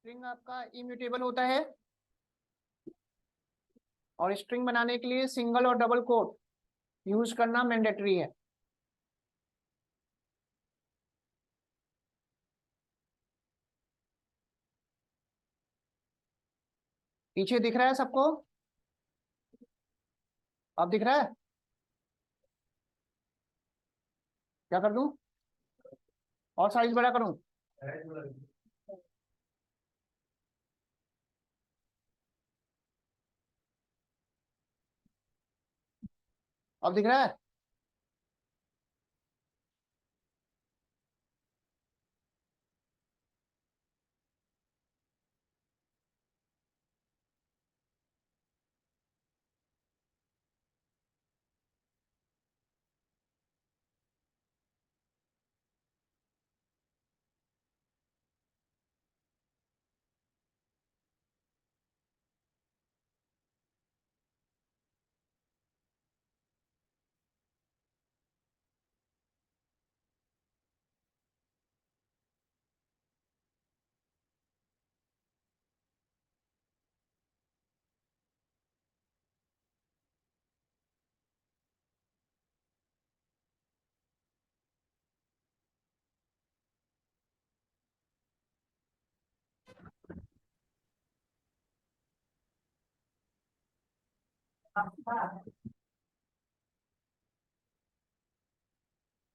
String आपका immutable होता है और स्ट्रिंग बनाने के लिए सिंगल और डबल कोट यूज करना मैंडेटरी है। पीछे दिख रहा है सबको? अब दिख रहा है? क्या कर दूं? और साइज बड़ा करूं? अब दिख रहा है?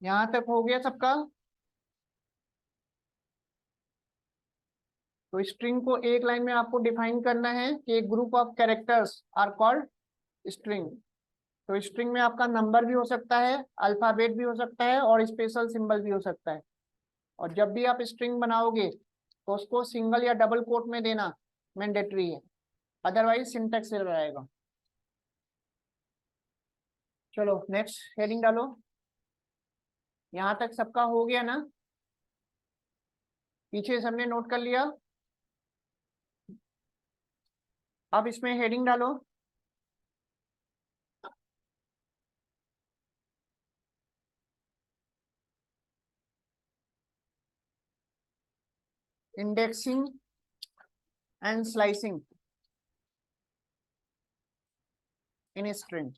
यहां तक हो गया सबका? तो स्ट्रिंग को एक लाइन में आपको डिफाइन करना है कि एक group of characters are called string. तो स्ट्रिंग में आपका नंबर भी हो सकता है, अल्फाबेट भी हो सकता है और स्पेशल सिंबल भी हो सकता है। और जब भी आप स्ट्रिंग बनाओगे तो उसको सिंगल या डबल कोट में देना मैंडेटरी है, अदरवाइज सिंटैक्स एरर आएगा। चलो नेक्स्ट हेडिंग डालो। यहाँ तक सबका हो गया ना? पीछे सबने नोट कर लिया? अब इसमें हेडिंग डालो। Indexing and slicing in string.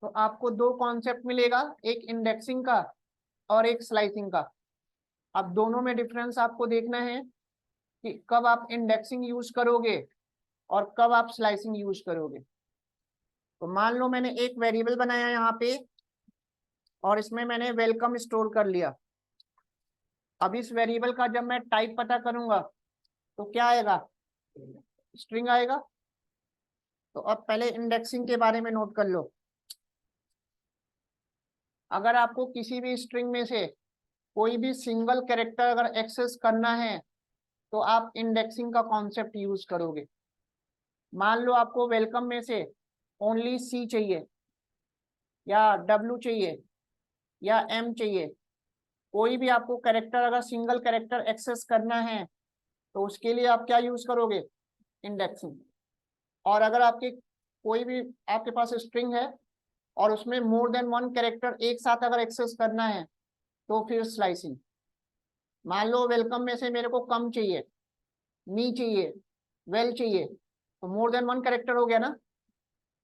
तो आपको दो कॉन्सेप्ट मिलेगा, एक इंडेक्सिंग का और एक स्लाइसिंग का। अब दोनों में डिफरेंस आपको देखना है कि कब आप इंडेक्सिंग यूज करोगे और कब आप स्लाइसिंग यूज करोगे। तो मान लो मैंने एक वेरिएबल बनाया यहाँ पे और इसमें मैंने वेलकम स्टोर कर लिया। अब इस वेरिएबल का जब मैं टाइप पता करूंगा तो क्या आएगा? स्ट्रिंग आएगा। तो अब पहले इंडेक्सिंग के बारे में नोट कर लो। अगर आपको किसी भी स्ट्रिंग में से कोई भी सिंगल कैरेक्टर अगर एक्सेस करना है तो आप इंडेक्सिंग का कॉन्सेप्ट यूज करोगे। मान लो आपको वेलकम में से ओनली सी चाहिए या डब्ल्यू चाहिए या एम चाहिए, कोई भी आपको कैरेक्टर अगर सिंगल कैरेक्टर एक्सेस करना है तो उसके लिए आप क्या यूज करोगे? इंडेक्सिंग। और अगर आपके कोई भी आपके पास स्ट्रिंग है और उसमें मोर देन वन कैरेक्टर एक साथ अगर एक्सेस करना है तो फिर स्लाइसिंग। मान लो वेलकम में से मेरे को कम चाहिए, मी चाहिए, वेल चाहिए, तो मोर देन वन कैरेक्टर हो गया ना।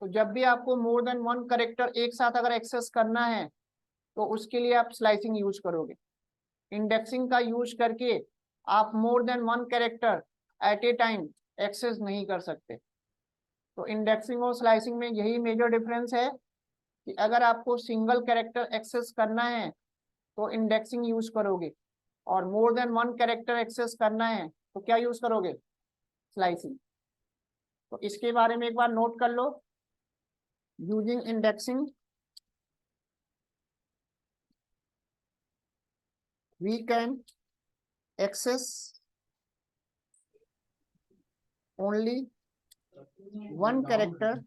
तो जब भी आपको मोर देन वन कैरेक्टर एक साथ अगर एक्सेस करना है तो उसके लिए आप स्लाइसिंग यूज करोगे। इंडेक्सिंग का यूज करके आप more than one character at a time access नहीं कर सकते। तो इंडेक्सिंग और स्लाइसिंग में यही मेजर डिफरेंस है कि अगर आपको सिंगल कैरेक्टर एक्सेस करना है तो इंडेक्सिंग यूज करोगे और more than one character access करना है तो क्या यूज करोगे? स्लाइसिंग। तो इसके बारे में एक बार नोट कर लो। Using indexing we can access only one character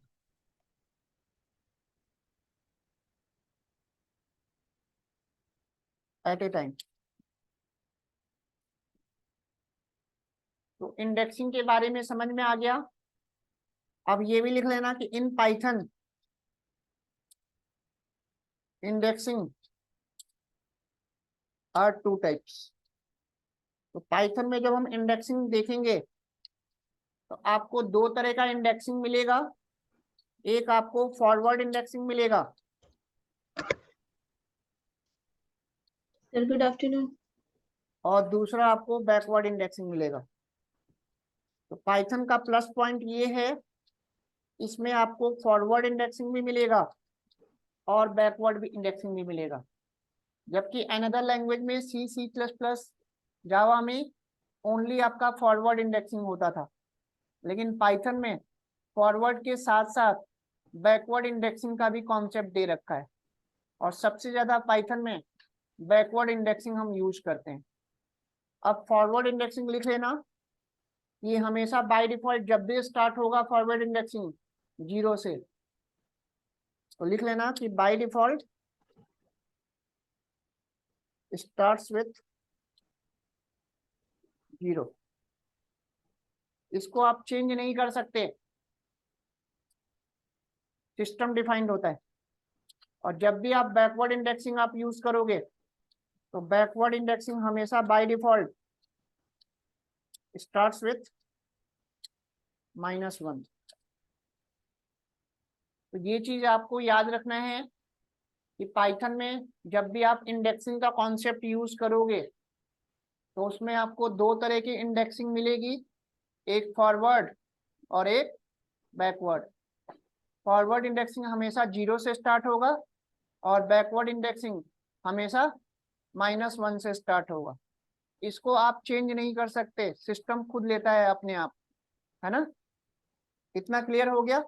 at a time. तो इंडेक्सिंग के बारे में समझ में आ गया। अब ये भी लिख लेना कि in Python indexing are two types. तो पाइथन में जब हम इंडेक्सिंग देखेंगे तो आपको दो तरह का इंडेक्सिंग मिलेगा। एक आपको फॉरवर्ड इंडेक्सिंग मिलेगा। Sir good afternoon. और दूसरा आपको बैकवर्ड इंडेक्सिंग मिलेगा। तो पाइथन का प्लस पॉइंट ये है, इसमें आपको फॉरवर्ड इंडेक्सिंग भी मिलेगा और बैकवर्ड भी इंडेक्सिंग भी मिलेगा। जबकि अनदर लैंग्वेज में सी प्लस प्लस, जावा में ओनली आपका फॉरवर्ड इंडेक्सिंग होता था, लेकिन पाइथन में फॉरवर्ड के साथ साथ बैकवर्ड इंडेक्सिंग का भी कॉन्सेप्ट दे रखा है। और सबसे ज्यादा पाइथन में बैकवर्ड इंडेक्सिंग हम यूज करते हैं। अब फॉरवर्ड इंडेक्सिंग लिख लेना, ये हमेशा बाय डिफॉल्ट जब भी स्टार्ट होगा फॉरवर्ड इंडेक्सिंग 0 से, तो लिख लेना कि बाय डिफॉल्ट स्टार्ट्स विथ 0। इसको आप चेंज नहीं कर सकते, सिस्टम डिफाइंड होता है। और जब भी आप बैकवर्ड इंडेक्सिंग आप यूज करोगे तो बैकवर्ड इंडेक्सिंग हमेशा बाय डिफॉल्ट स्टार्ट्स विथ -1। तो ये चीज आपको याद रखना है कि पाइथन में जब भी आप इंडेक्सिंग का कॉन्सेप्ट यूज करोगे तो उसमें आपको दो तरह की इंडेक्सिंग मिलेगी, एक फॉरवर्ड और एक बैकवर्ड। फॉरवर्ड इंडेक्सिंग हमेशा 0 से स्टार्ट होगा और बैकवर्ड इंडेक्सिंग हमेशा -1 से स्टार्ट होगा। इसको आप चेंज नहीं कर सकते, सिस्टम खुद लेता है अपने आप, है ना। इतना क्लियर हो गया।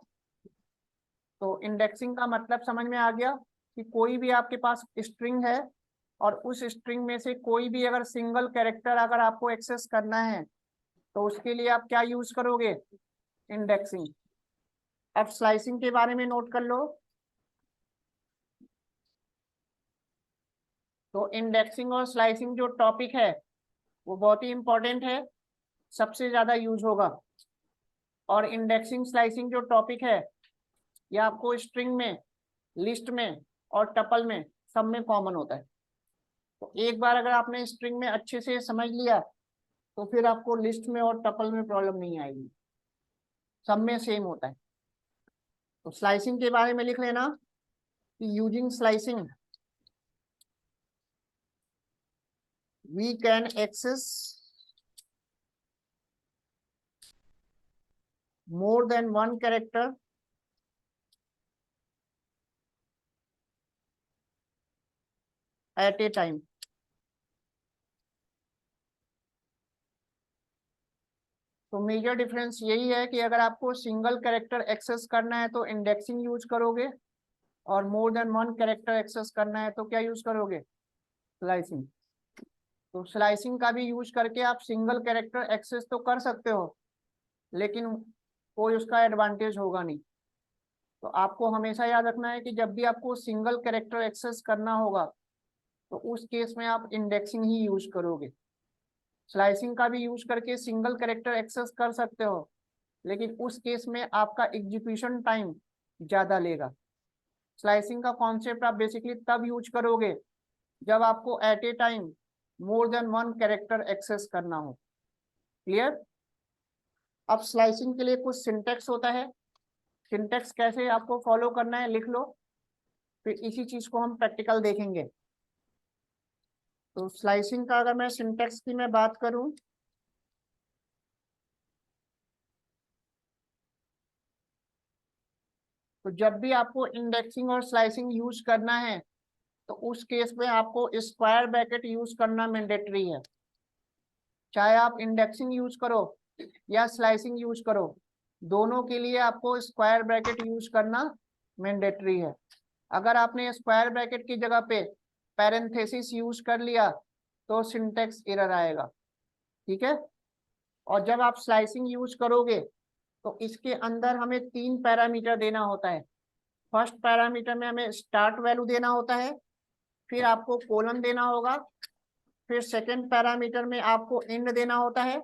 तो इंडेक्सिंग का मतलब समझ में आ गया कि कोई भी आपके पास स्ट्रिंग है और उस स्ट्रिंग में से कोई भी अगर सिंगल कैरेक्टर अगर आपको एक्सेस करना है तो उसके लिए आप क्या यूज करोगे, इंडेक्सिंग। अब स्लाइसिंग के बारे में नोट कर लो। तो इंडेक्सिंग और स्लाइसिंग जो टॉपिक है वो बहुत ही इंपॉर्टेंट है, सबसे ज्यादा यूज होगा। और इंडेक्सिंग स्लाइसिंग जो टॉपिक है ये आपको स्ट्रिंग में, लिस्ट में और टपल में सब में कॉमन होता है। तो एक बार अगर आपने स्ट्रिंग में अच्छे से समझ लिया तो फिर आपको लिस्ट में और टपल में प्रॉब्लम नहीं आएगी, सब में सेम होता है। तो स्लाइसिंग के बारे में लिख लेना कि using slicing we can access more than one character at a time। तो मेजर डिफरेंस यही है कि अगर आपको सिंगल कैरेक्टर एक्सेस करना है तो इंडेक्सिंग यूज करोगे, और more than one character access करना है तो क्या यूज करोगे, स्लाइसिंग। तो स्लाइसिंग का भी यूज करके आप सिंगल कैरेक्टर एक्सेस तो कर सकते हो, लेकिन कोई उसका एडवांटेज होगा नहीं। तो आपको हमेशा याद रखना है कि जब भी आपको सिंगल कैरेक्टर एक्सेस करना होगा तो उस केस में आप इंडेक्सिंग ही यूज करोगे। स्लाइसिंग का भी यूज करके सिंगल कैरेक्टर एक्सेस कर सकते हो, लेकिन उस केस में आपका एग्जीक्यूशन टाइम ज्यादा लेगा। स्लाइसिंग का कॉन्सेप्ट आप बेसिकली तब यूज करोगे जब आपको at a time more than one character access करना हो। क्लियर। अब स्लाइसिंग के लिए कुछ सिंटेक्स होता है, सिंटेक्स कैसे आपको फॉलो करना है लिख लो, फिर इसी चीज को हम प्रैक्टिकल देखेंगे। तो स्लाइसिंग का अगर मैं सिंटेक्स की मैं बात करूं तो जब भी आपको इंडेक्सिंग और स्लाइसिंग यूज करना है तो उस केस में आपको स्क्वायर ब्रैकेट यूज करना मैंडेटरी है। चाहे आप इंडेक्सिंग यूज करो या स्लाइसिंग यूज करो, दोनों के लिए आपको स्क्वायर ब्रैकेट यूज करना मैंडेटरी है। अगर आपने स्क्वायर ब्रैकेट की जगह पे पैरेंथेसिस यूज कर लिया तो सिंटेक्स एरर आएगा, ठीक है। और जब आप स्लाइसिंग यूज करोगे तो इसके अंदर हमें 3 पैरामीटर देना होता है। फर्स्ट पैरामीटर में हमें स्टार्ट वैल्यू देना होता है, फिर आपको कोलन देना होगा, फिर सेकंड पैरामीटर में आपको एंड देना होता है,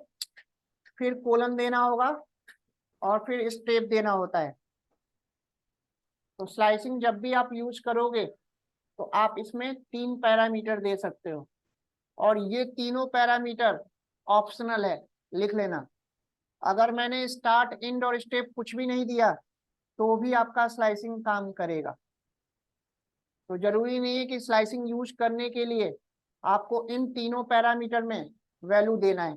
फिर कोलन देना होगा और फिर स्टेप देना होता है। तो स्लाइसिंग जब भी आप यूज करोगे तो आप इसमें 3 पैरामीटर दे सकते हो, और ये तीनों पैरामीटर ऑप्शनल है, लिख लेना। अगर मैंने स्टार्ट, एंड और स्टेप कुछ भी नहीं दिया तो भी आपका स्लाइसिंग काम करेगा। तो जरूरी नहीं है कि स्लाइसिंग यूज करने के लिए आपको इन तीनों पैरामीटर में वैल्यू देना है।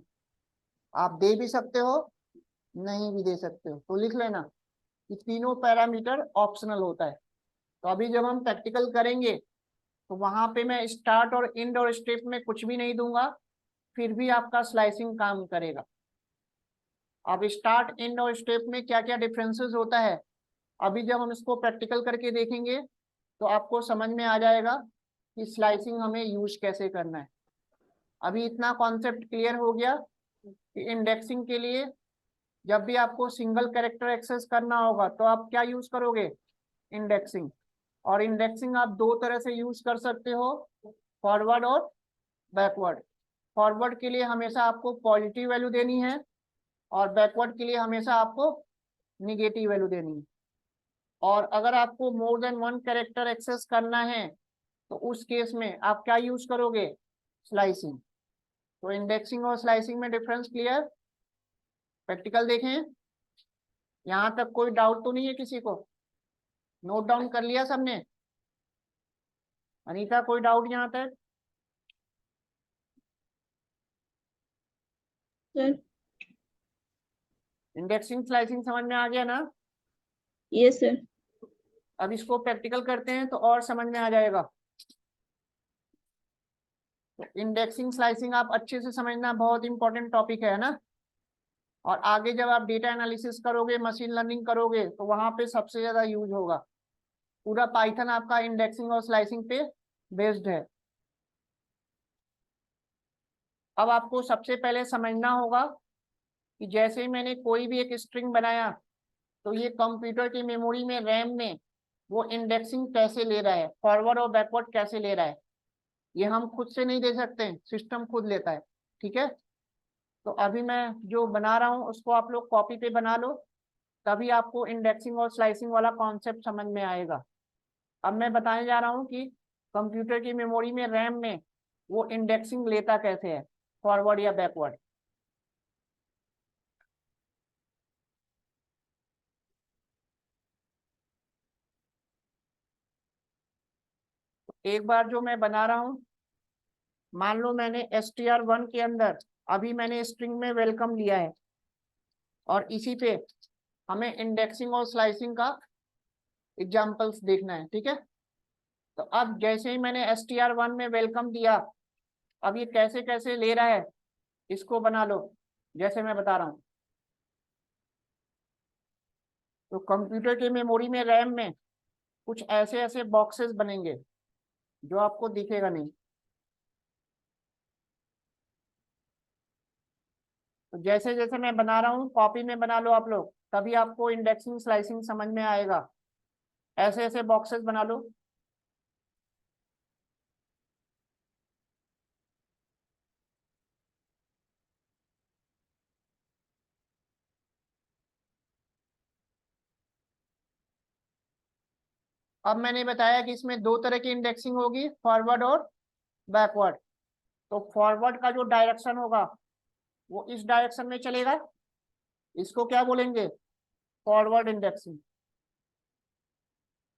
आप दे भी सकते हो, नहीं भी दे सकते हो, तो लिख लेना कि तीनों पैरामीटर ऑप्शनल होता है। तो अभी जब हम प्रैक्टिकल करेंगे तो वहां पे मैं स्टार्ट और एंड और स्टेप में कुछ भी नहीं दूंगा, फिर भी आपका स्लाइसिंग काम करेगा। अब स्टार्ट, एंड और स्टेप में क्या क्या डिफरेंसेस होता है, अभी जब हम इसको प्रैक्टिकल करके देखेंगे तो आपको समझ में आ जाएगा कि स्लाइसिंग हमें यूज कैसे करना है। अभी इतना कॉन्सेप्ट क्लियर हो गया कि इंडेक्सिंग के लिए जब भी आपको सिंगल कैरेक्टर एक्सेस करना होगा तो आप क्या यूज करोगे, इंडेक्सिंग। और इंडेक्सिंग आप दो तरह से यूज कर सकते हो, फॉरवर्ड और बैकवर्ड। फॉरवर्ड के लिए हमेशा आपको पॉजिटिव वैल्यू देनी है और बैकवर्ड के लिए हमेशा आपको निगेटिव वैल्यू देनी है। और अगर आपको more than one character access करना है तो उस केस में आप क्या यूज करोगे, स्लाइसिंग। तो इंडेक्सिंग और स्लाइसिंग में डिफरेंस क्लियर। प्रैक्टिकल देखें, यहाँ तक कोई डाउट तो नहीं है किसी को, नोट डाउन कर लिया सबने। अनीता कोई डाउट यहाँ तक? सर। इंडेक्सिंग स्लाइसिंग समझ में आ गया ना? Yes sir. अब इसको प्रैक्टिकल करते हैं तो और समझ में आ जाएगा। तो इंडेक्सिंग स्लाइसिंग आप अच्छे से समझना, बहुत इंपॉर्टेंट टॉपिक है ना। और आगे जब आप डेटा एनालिसिस करोगे, मशीन लर्निंग करोगे तो वहां पे सबसे ज्यादा यूज होगा। पूरा पाइथन आपका इंडेक्सिंग और स्लाइसिंग पे बेस्ड है। अब आपको सबसे पहले समझना होगा कि जैसे ही मैंने कोई भी एक स्ट्रिंग बनाया तो ये कंप्यूटर की मेमोरी में, रैम में, वो इंडेक्सिंग कैसे ले रहा है, फॉरवर्ड और बैकवर्ड कैसे ले रहा है, ये हम खुद से नहीं दे सकते, सिस्टम खुद लेता है। ठीक है, तो अभी मैं जो बना रहा हूँ उसको आप लोग कॉपी पे बना लो, तभी आपको इंडेक्सिंग और स्लाइसिंग वाला कॉन्सेप्ट समझ में आएगा। अब मैं बताने जा रहा हूँ कि कंप्यूटर की मेमोरी में, रैम में, वो इंडेक्सिंग लेता कैसे है, फॉरवर्ड या बैकवर्ड। एक बार जो मैं बना रहा हूँ, मान लो मैंने str1 के अंदर अभी मैंने स्ट्रिंग में वेलकम लिया है और इसी पे हमें इंडेक्सिंग और स्लाइसिंग का एग्जाम्पल्स देखना है। ठीक है, तो अब जैसे ही मैंने str1 में वेलकम दिया, अब ये कैसे कैसे ले रहा है इसको बना लो, जैसे मैं बता रहा हूँ। तो कंप्यूटर की मेमोरी में, रैम में कुछ ऐसे ऐसे बॉक्सेस बनेंगे जो आपको दिखेगा नहीं। तो जैसे जैसे मैं बना रहा हूँ कॉपी में बना लो आप लोग, तभी आपको इंडेक्सिंग स्लाइसिंग समझ में आएगा। ऐसे ऐसे बॉक्सेस बना लो। अब मैंने बताया कि इसमें दो तरह की इंडेक्सिंग होगी, फॉरवर्ड और बैकवर्ड। तो फॉरवर्ड का जो डायरेक्शन होगा वो इस डायरेक्शन में चलेगा, इसको क्या बोलेंगे, फॉरवर्ड इंडेक्सिंग।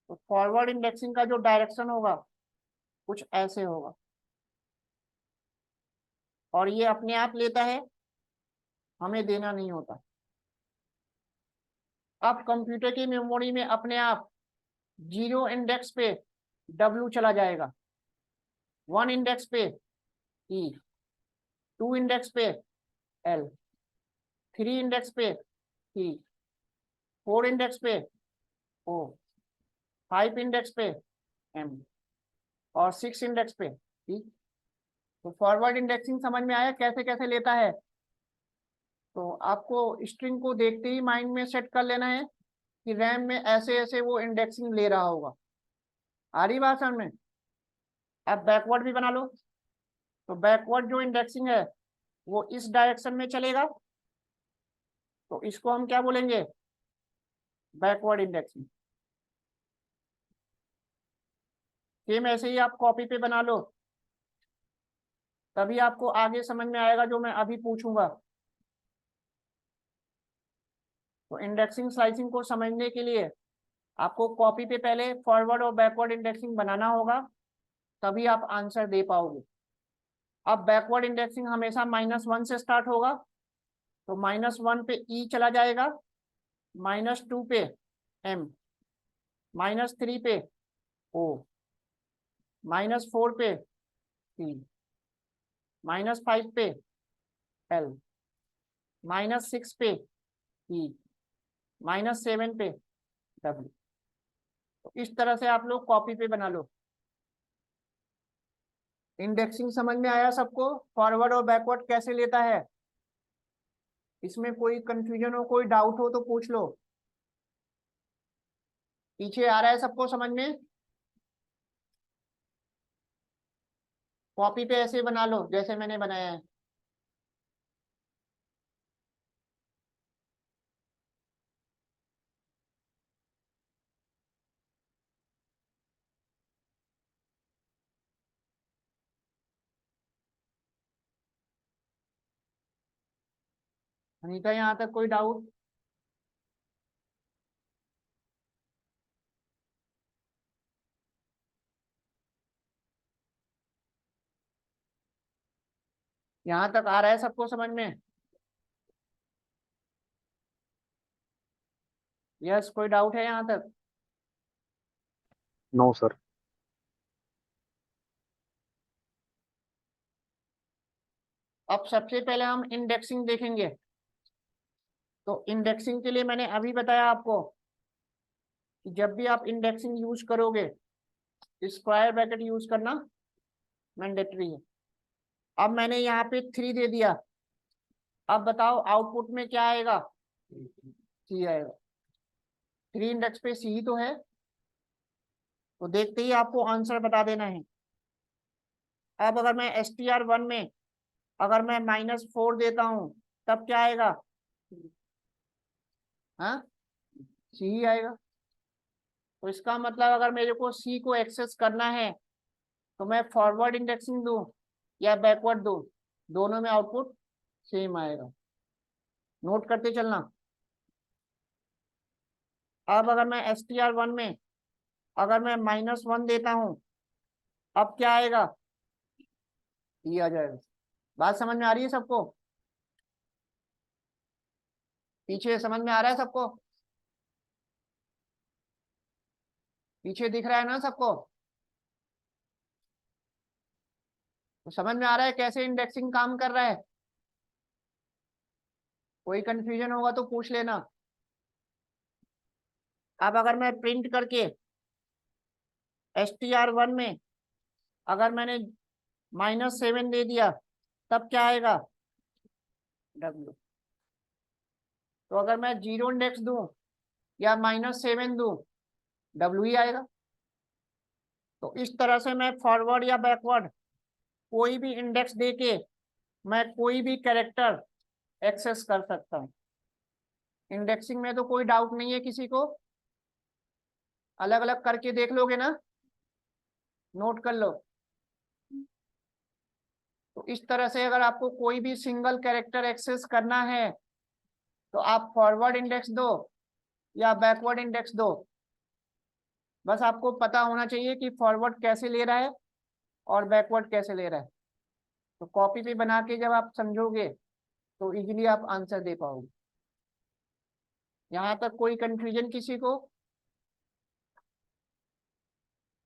तो फॉरवर्ड इंडेक्सिंग का जो डायरेक्शन होगा कुछ ऐसे होगा, और ये अपने आप लेता है, हमें देना नहीं होता। अब कंप्यूटर की मेमोरी में अपने आप 0 इंडेक्स पे W चला जाएगा, 1 इंडेक्स पे E, 2 इंडेक्स पे L, 3 इंडेक्स पे T, 4 इंडेक्स पे O, 5 इंडेक्स पे M और 6 इंडेक्स पे T। तो फॉरवर्ड इंडेक्सिंग समझ में आया कैसे कैसे लेता है। तो आपको स्ट्रिंग को देखते ही माइंड में सेट कर लेना है कि रैम में ऐसे ऐसे वो इंडेक्सिंग ले रहा होगा। आ रही बात समझ में? अब बैकवर्ड भी बना लो। तो बैकवर्ड जो इंडेक्सिंग है वो इस डायरेक्शन में चलेगा, तो इसको हम क्या बोलेंगे, बैकवर्ड इंडेक्सिंग। सेम ऐसे ही आप कॉपी पे बना लो। तभी आपको आगे समझ में आएगा जो मैं अभी पूछूंगा। तो इंडेक्सिंग स्लाइसिंग को समझने के लिए आपको कॉपी पे पहले फॉरवर्ड और बैकवर्ड इंडेक्सिंग बनाना होगा, तभी आप आंसर दे पाओगे। अब बैकवर्ड इंडेक्सिंग हमेशा -1 से स्टार्ट होगा, तो -1 पे ई चला जाएगा, -2 पे एम, -3 पे ओ, -4 पे सी, -5 पे एल, -6 पे ई, -7 पे डब्ल्यू। तो इस तरह से आप लोग कॉपी पे बना लो। इंडेक्सिंग समझ में आया सबको? फॉरवर्ड और बैकवर्ड कैसे लेता है? इसमें कोई कंफ्यूजन हो, कोई डाउट हो तो पूछ लो। पीछे आ रहा है सबको समझ में? कॉपी पे ऐसे बना लो जैसे मैंने बनाया है। अनीता, यहाँ तक कोई डाउट? यहाँ तक आ रहा है सबको समझ में? यस, कोई डाउट है यहाँ तक? No sir. अब सबसे पहले हम इंडेक्सिंग देखेंगे। तो इंडेक्सिंग के लिए मैंने अभी बताया आपको कि जब भी आप इंडेक्सिंग यूज करोगे, स्क्वायर ब्रैकेट यूज करना मैंडेटरी है। अब मैंने यहाँ पे 3 दे दिया। अब बताओ आउटपुट में क्या आएगा? सी आएगा। 3 इंडेक्स पे सी ही तो है, तो देखते ही आपको आंसर बता देना है। अब अगर मैं str1 में अगर मैं -4 देता हूं तब क्या आएगा? हाँ, सी ही आएगा। तो इसका मतलब अगर मेरे को सी को एक्सेस करना है तो मैं फॉरवर्ड इंडेक्सिंग दूं या बैकवर्ड दूं, दोनों में आउटपुट सेम आएगा। नोट करते चलना। अब अगर मैं str1 में अगर मैं -1 देता हूं, अब क्या आएगा? ये आ जाएगा। बात समझ में आ रही है सबको? पीछे समझ में आ रहा है सबको? पीछे दिख रहा है ना सबको? तो समझ में आ रहा है कैसे इंडेक्सिंग काम कर रहा है? कोई कंफ्यूजन होगा तो पूछ लेना। अब अगर मैं प्रिंट करके str1 में अगर मैंने -7 दे दिया तब क्या आएगा? डब्ल्यू। तो अगर मैं 0 इंडेक्स दूं या -7 दूं, डब्ल्यू ही आएगा। तो इस तरह से मैं फॉरवर्ड या बैकवर्ड कोई भी इंडेक्स देके मैं कोई भी कैरेक्टर एक्सेस कर सकता हूँ। इंडेक्सिंग में तो कोई डाउट नहीं है किसी को? अलग अलग करके देख लोगे ना? नोट कर लो। तो इस तरह से अगर आपको कोई भी सिंगल कैरेक्टर एक्सेस करना है तो आप फॉरवर्ड इंडेक्स दो या बैकवर्ड इंडेक्स दो, बस आपको पता होना चाहिए कि फॉरवर्ड कैसे ले रहा है और बैकवर्ड कैसे ले रहा है। तो कॉपी पे बना के जब आप समझोगे तो इजीली आप आंसर दे पाओगे। यहाँ तक कोई कंफ्यूजन किसी को?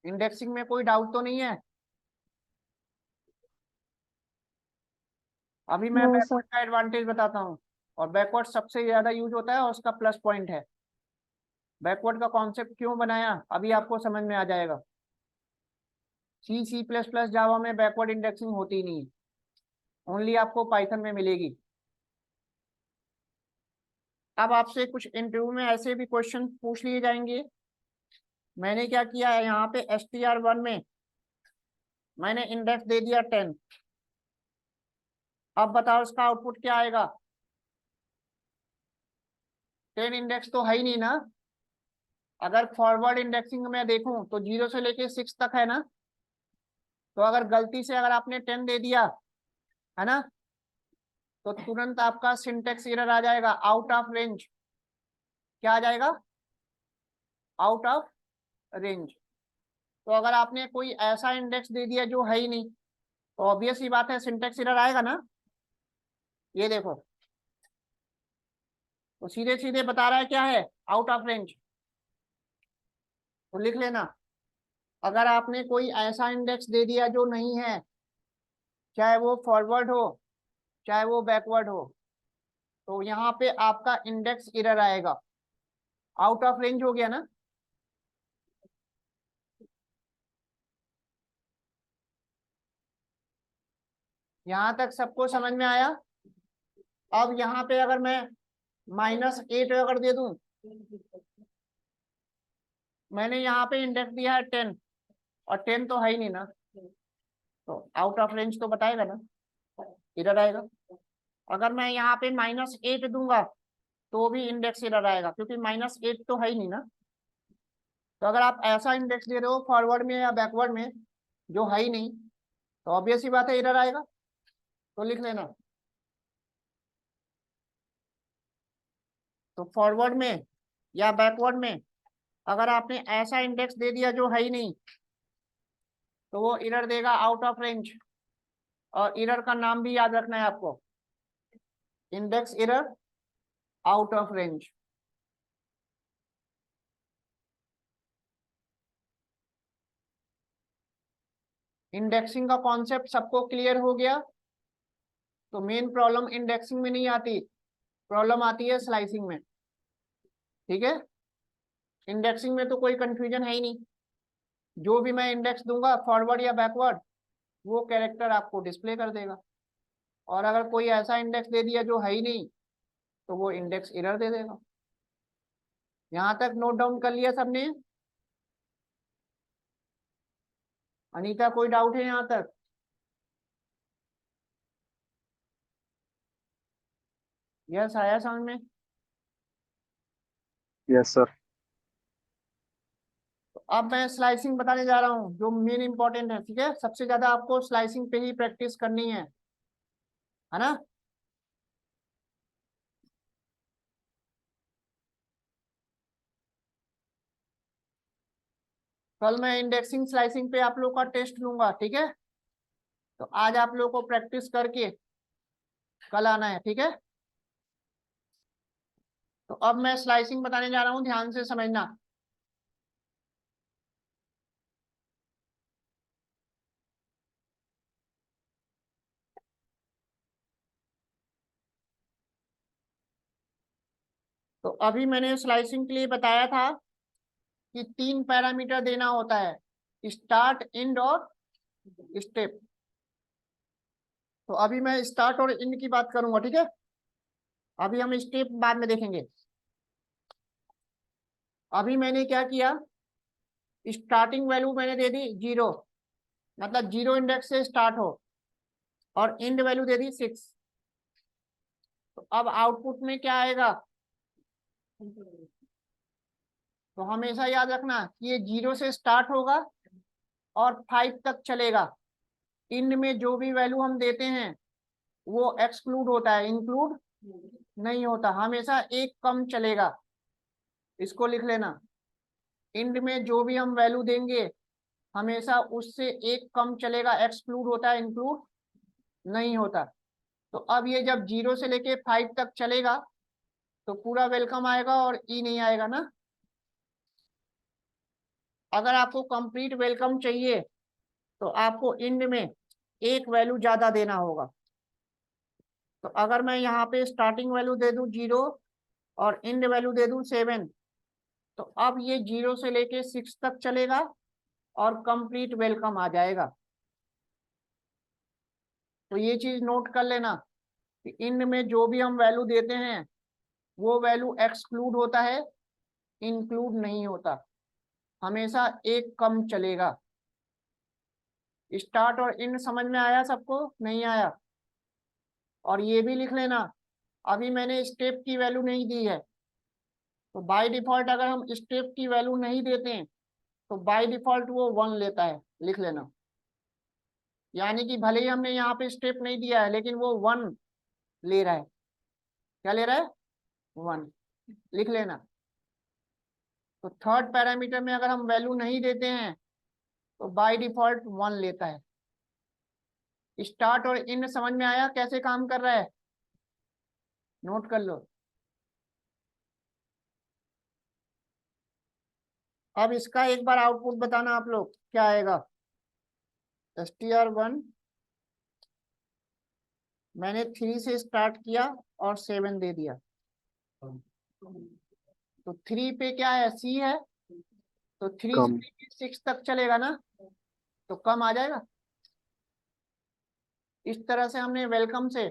इंडेक्सिंग में कोई डाउट तो नहीं है? अभी मैं नो सर। बैकवर्ड का एडवांटेज बताता हूँ। और बैकवर्ड सबसे ज्यादा यूज होता है और उसका प्लस पॉइंट है। बैकवर्ड का कॉन्सेप्ट क्यों बनाया अभी आपको समझ में आ जाएगा। C++ जावा में बैकवर्ड इंडेक्सिंग होती ही नहीं है, ओनली आपको पाइथन में मिलेगी। अब आपसे कुछ इंटरव्यू में ऐसे भी क्वेश्चन पूछ लिए जाएंगे। मैंने क्या किया है, यहाँ पे str1 में मैंने इंडेक्स दे दिया 10। अब बताओ इसका आउटपुट क्या आएगा? 10 इंडेक्स तो है ही नहीं ना। अगर फॉरवर्ड इंडेक्सिंग में देखूं तो 0 से लेके 6 तक है ना। तो अगर गलती से अगर आपने 10 दे दिया है ना, तो तुरंत आपका सिंटेक्स एरर आ जाएगा, आउट ऑफ रेंज। क्या आ जाएगा? Out of range. तो अगर आपने कोई ऐसा इंडेक्स दे दिया जो है ही नहीं, तो ऑब्वियस ही बात है सिंटेक्स एरर आएगा ना। ये देखो, तो सीधे सीधे बता रहा है क्या है, आउट ऑफ रेंज। तो लिख लेना, अगर आपने कोई ऐसा इंडेक्स दे दिया जो नहीं है, चाहे वो फॉरवर्ड हो चाहे वो बैकवर्ड हो, तो यहाँ पे आपका इंडेक्स एरर आएगा, आउट ऑफ रेंज हो गया ना। यहाँ तक सबको समझ में आया? अब यहाँ पे अगर मैं -8 अगर दे दूं, मैंने यहाँ पे इंडेक्स दिया है 10, और 10 तो है ही नहीं ना, तो आउट ऑफ रेंज तो बताएगा ना, एरर आएगा। अगर मैं यहाँ पे -8 दूंगा तो भी इंडेक्स एरर आएगा, क्योंकि -8 तो है ही नहीं ना। तो अगर आप ऐसा इंडेक्स दे रहे हो फॉरवर्ड में या बैकवर्ड में जो है ही नहीं, तो ऑब्वियस ही बात है एरर आएगा। तो लिख लेना, तो फॉरवर्ड में या बैकवर्ड में अगर आपने ऐसा इंडेक्स दे दिया जो है ही नहीं, तो वो एरर देगा, आउट ऑफ रेंज। और एरर का नाम भी याद रखना है आपको, index error, out of range. Indexing का कॉन्सेप्ट सबको क्लियर हो गया? तो मेन प्रॉब्लम इंडेक्सिंग में नहीं आती, प्रॉब्लम आती है स्लाइसिंग में। ठीक है, इंडेक्सिंग में तो कोई कंफ्यूजन है ही नहीं, जो भी मैं इंडेक्स दूंगा फॉरवर्ड या बैकवर्ड, वो कैरेक्टर आपको डिस्प्ले कर देगा। और अगर कोई ऐसा इंडेक्स दे दिया जो है ही नहीं, तो वो इंडेक्स एरर दे देगा। यहाँ तक नोट डाउन कर लिया सबने? अनीता, कोई डाउट है यहाँ तक? यस, आया समझ में? Yes sir. तो अब मैं स्लाइसिंग बताने जा रहा हूँ, जो मेन इंपॉर्टेंट है। ठीक है, सबसे ज्यादा आपको स्लाइसिंग पे ही प्रैक्टिस करनी है ना। कल मैं इंडेक्सिंग स्लाइसिंग पे आप लोग का टेस्ट लूंगा, ठीक है। तो आज आप लोग को प्रैक्टिस करके कल आना है, ठीक है। तो अब मैं स्लाइसिंग बताने जा रहा हूँ, ध्यान से समझना। तो अभी मैंने स्लाइसिंग के लिए बताया था कि 3 पैरामीटर देना होता है, स्टार्ट, एंड और स्टेप। तो अभी मैं स्टार्ट और एंड की बात करूंगा, ठीक है। अभी हम स्टेप बाद में देखेंगे। अभी मैंने क्या किया, स्टार्टिंग वैल्यू मैंने दे दी 0, मतलब 0 इंडेक्स से स्टार्ट हो, और एंड वैल्यू दे दी 6। तो अब आउटपुट में क्या आएगा, तो हमेशा याद रखना कि ये 0 से स्टार्ट होगा और 5 तक चलेगा। एंड में जो भी वैल्यू हम देते हैं वो एक्सक्लूड होता है, इंक्लूड नहीं होता, हमेशा एक कम चलेगा। इसको लिख लेना, एंड में जो भी हम वैल्यू देंगे हमेशा उससे एक कम चलेगा, एक्सक्लूड होता है, इंक्लूड नहीं होता। तो अब ये जब 0 से लेके 5 तक चलेगा तो पूरा वेलकम आएगा और ई नहीं आएगा ना। अगर आपको कंप्लीट वेलकम चाहिए तो आपको एंड में एक वैल्यू ज्यादा देना होगा। तो अगर मैं यहाँ पे स्टार्टिंग वैल्यू दे दूं 0 और एंड वैल्यू दे दूं 7, तो अब ये 0 से लेके 6 तक चलेगा और कंप्लीट वेलकम आ जाएगा। तो ये चीज नोट कर लेना कि एंड में जो भी हम वैल्यू देते हैं वो वैल्यू एक्सक्लूड होता है, इंक्लूड नहीं होता, हमेशा एक कम चलेगा। स्टार्ट और एंड समझ में आया सबको, नहीं आया? और ये भी लिख लेना, अभी मैंने स्टेप की वैल्यू नहीं दी है, तो बाय डिफॉल्ट अगर हम स्टेप की वैल्यू नहीं देते हैं तो बाय डिफॉल्ट वो 1 लेता है, लिख लेना। यानी कि भले ही हमने यहाँ पे स्टेप नहीं दिया है लेकिन वो 1 ले रहा है। क्या ले रहा है? 1। लिख लेना। तो थर्ड पैरामीटर में अगर हम वैल्यू नहीं देते हैं तो बाय डिफॉल्ट 1 लेता है। स्टार्ट और एंड समझ में आया कैसे काम कर रहा है? नोट कर लो। अब इसका एक बार आउटपुट बताना आप लोग क्या आएगा। str1 मैंने 3 से स्टार्ट किया और 7 दे दिया। तो 3 पे क्या है? सी है। तो 3 से कम 6 तक चलेगा ना, तो कम आ जाएगा। इस तरह से हमने वेलकम से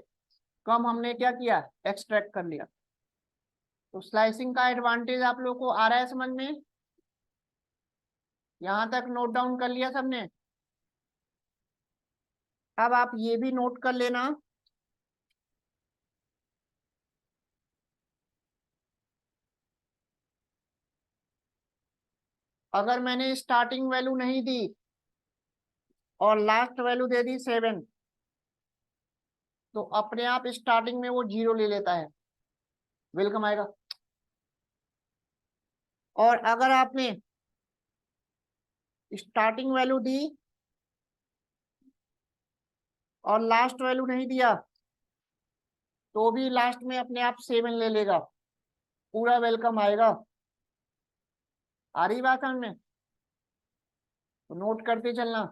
कम हमने क्या किया? एक्सट्रैक्ट कर लिया। तो स्लाइसिंग का एडवांटेज आप लोग को आ रहा है समझ में? यहां तक नोट डाउन कर लिया सबने? अब आप ये भी नोट कर लेना, अगर मैंने स्टार्टिंग वैल्यू नहीं दी और लास्ट वैल्यू दे दी 7, तो अपने आप स्टार्टिंग में वो 0 ले लेता है, वेलकम आएगा। और अगर आपने स्टार्टिंग वैल्यू दी और लास्ट वैल्यू नहीं दिया तो भी लास्ट में अपने आप 7 ले लेगा, पूरा वेलकम आएगा। आ रही बात समझ में? तो नोट करते चलना।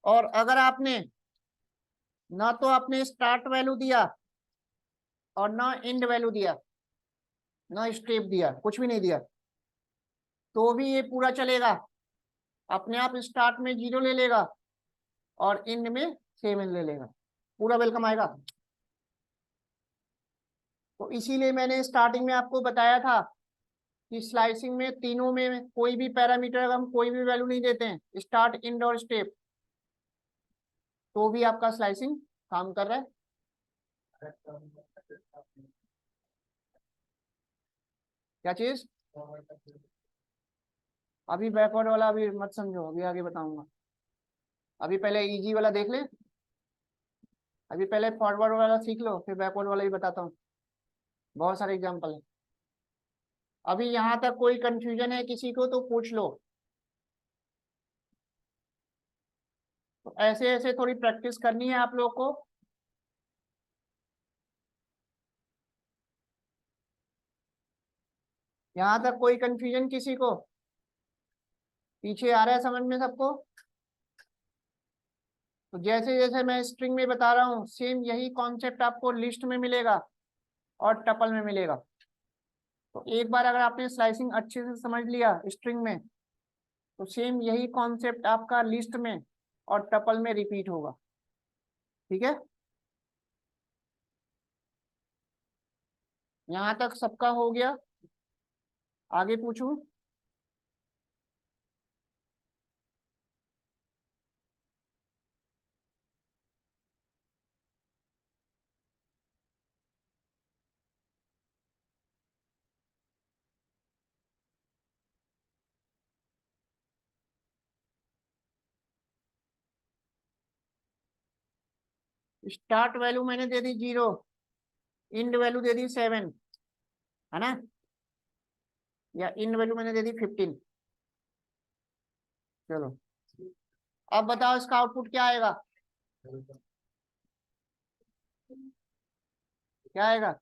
और अगर आपने ना तो आपने स्टार्ट वैल्यू दिया और ना एंड वैल्यू दिया, ना स्टेप दिया, कुछ भी नहीं दिया, तो भी ये पूरा चलेगा। अपने आप स्टार्ट में 0 ले लेगा और एंड में 7 ले लेगा, पूरा वेलकम आएगा। तो इसीलिए मैंने स्टार्टिंग में आपको बताया था कि स्लाइसिंग में तीनों में कोई भी पैरामीटर अगर हम कोई भी वैल्यू नहीं देते हैं, स्टार्ट एंड और स्टेप, तो भी आपका स्लाइसिंग काम कर रहा है। क्या चीज? अभी बैकवर्ड वाला अभी मत समझो, अभी आगे बताऊंगा। अभी पहले इजी वाला देख ले, अभी पहले फॉरवर्ड वाला सीख लो, फिर बैकवर्ड वाला ही बताता हूँ। बहुत सारे एग्जाम्पल है। अभी यहाँ तक कोई कंफ्यूजन है किसी को तो पूछ लो। तो ऐसे ऐसे थोड़ी प्रैक्टिस करनी है आप लोग को। यहाँ तक कोई कंफ्यूजन किसी को? पीछे आ रहा है समझ में सबको? तो जैसे जैसे मैं स्ट्रिंग में बता रहा हूँ सेम यही कॉन्सेप्ट आपको लिस्ट में मिलेगा और टपल में मिलेगा। तो एक बार अगर आपने स्लाइसिंग अच्छे से समझ लिया स्ट्रिंग में, तो सेम यही कॉन्सेप्ट आपका लिस्ट में और टपल में रिपीट होगा। ठीक है? यहाँ तक सबका हो गया? आगे पूछूं? स्टार्ट वैल्यू मैंने दे दी 0, एंड वैल्यू दे दी 7, है ना? या एंड वैल्यू मैंने दे दी 15। चलो अब बताओ इसका आउटपुट क्या आएगा? क्या आएगा?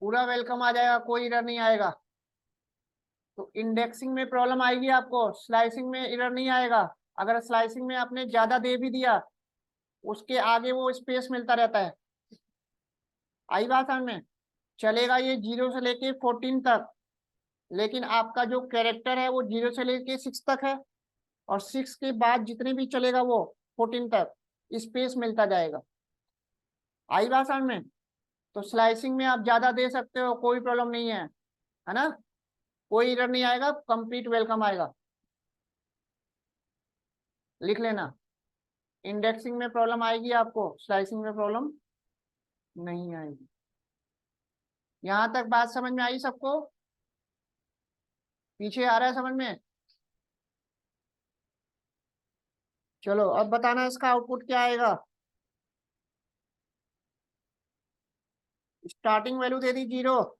पूरा वेलकम आ जाएगा, कोई एरर नहीं आएगा। तो इंडेक्सिंग में प्रॉब्लम आएगी आपको, स्लाइसिंग में एरर नहीं आएगा। अगर स्लाइसिंग में आपने ज्यादा दे भी दिया, उसके आगे वो स्पेस मिलता रहता है। आई बात समझ में? चलेगा ये 0 से लेके 14 तक, लेकिन आपका जो कैरेक्टर है वो 0 से लेके 6 तक है, और 6 के बाद जितने भी चलेगा वो 14 तक स्पेस मिलता जाएगा। आई बात समझ में? तो स्लाइसिंग में आप ज्यादा दे सकते हो, कोई प्रॉब्लम नहीं है ना? कोई एरर नहीं आएगा, कंप्लीट वेलकम आएगा। लिख लेना। इंडेक्सिंग में प्रॉब्लम आएगी आपको, स्लाइसिंग में प्रॉब्लम नहीं आएगी। यहां तक बात समझ में आई सबको? पीछे आ रहा है समझ में? चलो अब बताना इसका आउटपुट क्या आएगा। स्टार्टिंग वैल्यू दे दी 0,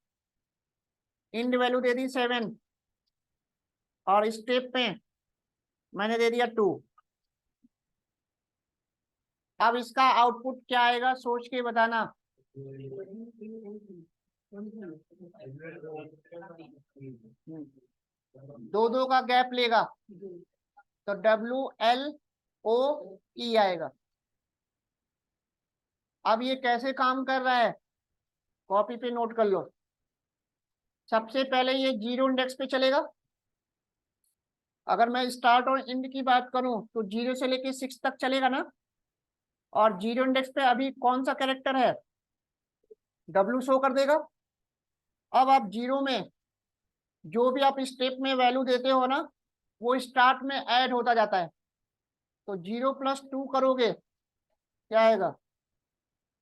इंड वैल्यू दे दी 7 और स्टेप में मैंने दे दिया 2। अब इसका आउटपुट क्या आएगा सोच के बताना। दो दो का गैप लेगा तो WLOE आएगा। अब ये कैसे काम कर रहा है कॉपी पे नोट कर लो। सबसे पहले ये 0 इंडेक्स पे चलेगा। अगर मैं स्टार्ट और एंड की बात करूं तो 0 से लेके 6 तक चलेगा ना। और 0 इंडेक्स पे अभी कौन सा कैरेक्टर है, W शो कर देगा। अब आप 0 में जो भी आप स्टेप में वैल्यू देते हो ना वो स्टार्ट में ऐड होता जाता है। तो 0 + 2 करोगे क्या आएगा।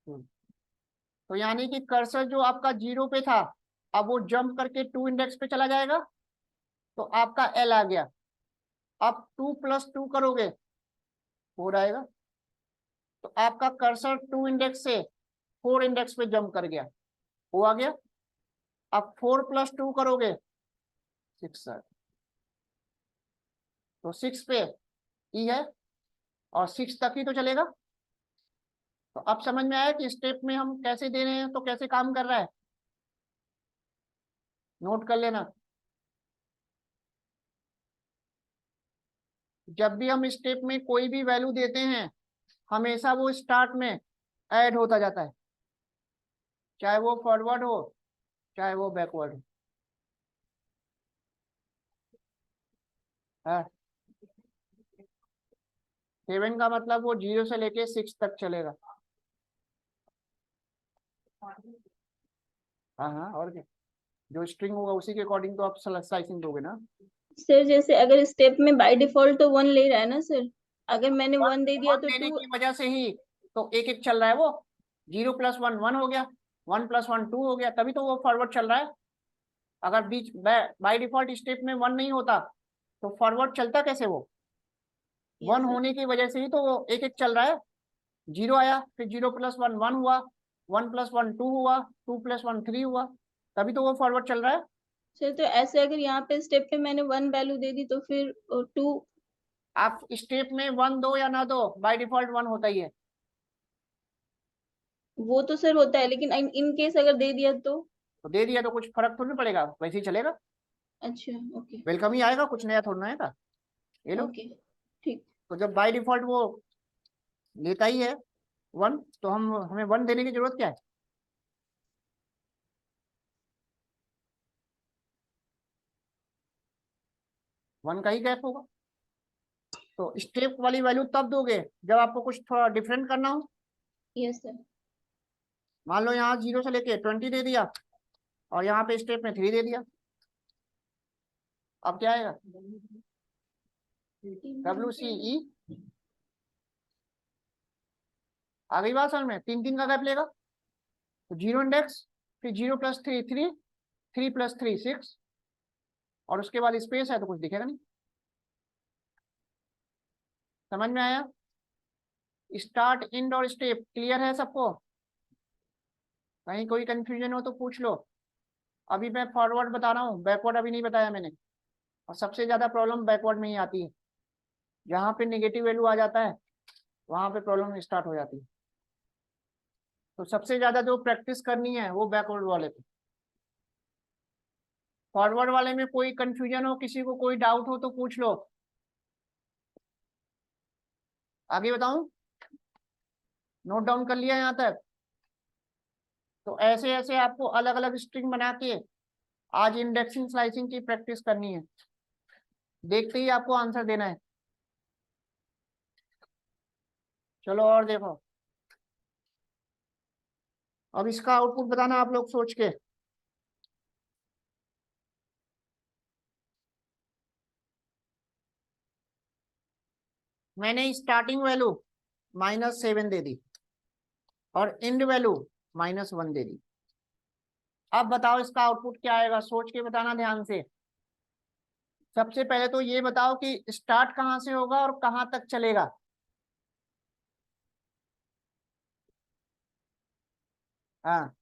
तो यानी कि कर्सर जो आपका 0 पे था अब वो जंप करके 2 इंडेक्स पे चला जाएगा तो आपका L आ गया। अब 2 + 2 करोगे 4 आएगा। तो आपका कर्सर 2 इंडेक्स से 4 इंडेक्स पे जंप कर गया, वो आ गया। अब 4 + 2 करोगे 6 आ। तो 6 पे E है और 6 तक ही तो चलेगा। तो अब समझ में आया कि स्टेप में हम कैसे दे रहे हैं तो कैसे काम कर रहा है। नोट कर लेना। जब भी हम स्टेप में कोई भी वैल्यू देते हैं हमेशा वो स्टार्ट में ऐड होता जाता है, चाहे वो फॉरवर्ड हो चाहे वो बैकवर्ड हो। है 7 का मतलब वो 0 से लेके 6 तक चलेगा। हाँ हाँ, और क्या, जो स्ट्रिंग होगा उसी के अकॉर्डिंग तो आप स्लाइसिंग दोगे ना। सर जैसे अगर स्टेप में बाय डिफॉल्ट तो 1 ले रहा है ना सर, अगर मैंने 1 दे दिया वन तो देने 2। की वजह से ही तो एक एक चल रहा है वो। 0 + 1 1 हो गया, 1 + 1 2 हो गया, तभी तो वो फॉरवर्ड चल रहा है। अगर बीच बाय डिफॉल्ट स्टेप में 1 नहीं होता तो फॉरवर्ड चलता कैसे वो। 1 सर होने की वजह से ही तो वो एक एक चल रहा है। 0 आया फिर 0 + 1 1 हुआ, 1 + 1 2 हुआ, 2 + 1 3 हुआ, तभी तो वो फॉरवर्ड चल रहा है। सर तो ऐसे अगर यहाँ पे स्टेप पे मैंने 1 वैल्यू दे दी तो फिर 2। आप स्टेप में 1 दो या ना दो बाय डिफॉल्ट 1 होता ही है। वो तो सर होता है, लेकिन इन केस अगर दे दिया तो। तो दे दिया तो कुछ फर्क थोड़ी पड़ेगा, वैसे ही चलेगा। अच्छा, ओके। वेलकम ही आएगा, कुछ नया थोड़ा ना आएगा। ये लो। ओके, ठीक। तो जब बाय डिफॉल्ट वो लेता ही है 1 तो हमें 1 देने की जरूरत क्या है। 1 का ही गैप होगा। तो स्टेप वाली वैल्यू तब दोगे जब आपको कुछ थोड़ा डिफरेंट करना हो। Yes sir. मान लो यहाँ 0 से लेके 20 दे दिया और यहाँ पे स्टेप में 3 दे दिया, अब क्या आएगा WCE। आ गई बात समझ में, 3 3 का गैप लेगा तो 0 इंडेक्स, फिर 0 + 3 3, 3 + 3 6 और उसके बाद स्पेस है तो कुछ दिखेगा नहीं। समझ में आया। स्टार्ट एंड और स्टेप क्लियर है सबको। कहीं कोई कंफ्यूजन हो तो पूछ लो। अभी मैं फॉरवर्ड बता रहा हूँ, बैकवर्ड अभी नहीं बताया मैंने। और सबसे ज्यादा प्रॉब्लम बैकवर्ड में ही आती है, जहाँ पे नेगेटिव वैल्यू आ जाता है वहां पे प्रॉब्लम स्टार्ट हो जाती है। तो सबसे ज्यादा जो प्रैक्टिस करनी है वो बैकवर्ड वाले पे। फॉरवर्ड वाले में कोई कंफ्यूजन हो, किसी को कोई डाउट हो तो पूछ लो। आगे बताऊं, नोट डाउन कर लिया यहाँ तक। तो ऐसे ऐसे आपको अलग अलग स्ट्रिंग बना के आज इंडेक्सिंग स्लाइसिंग की प्रैक्टिस करनी है, देखते ही आपको आंसर देना है। चलो और देखो, अब इसका आउटपुट बताना आप लोग सोच के। मैंने स्टार्टिंग वैल्यू -7 दे दी और एंड वैल्यू -1 दे दी। अब बताओ इसका आउटपुट क्या आएगा, सोच के बताना ध्यान से। सबसे पहले तो ये बताओ कि स्टार्ट कहाँ से होगा और कहाँ तक चलेगा। हाँ,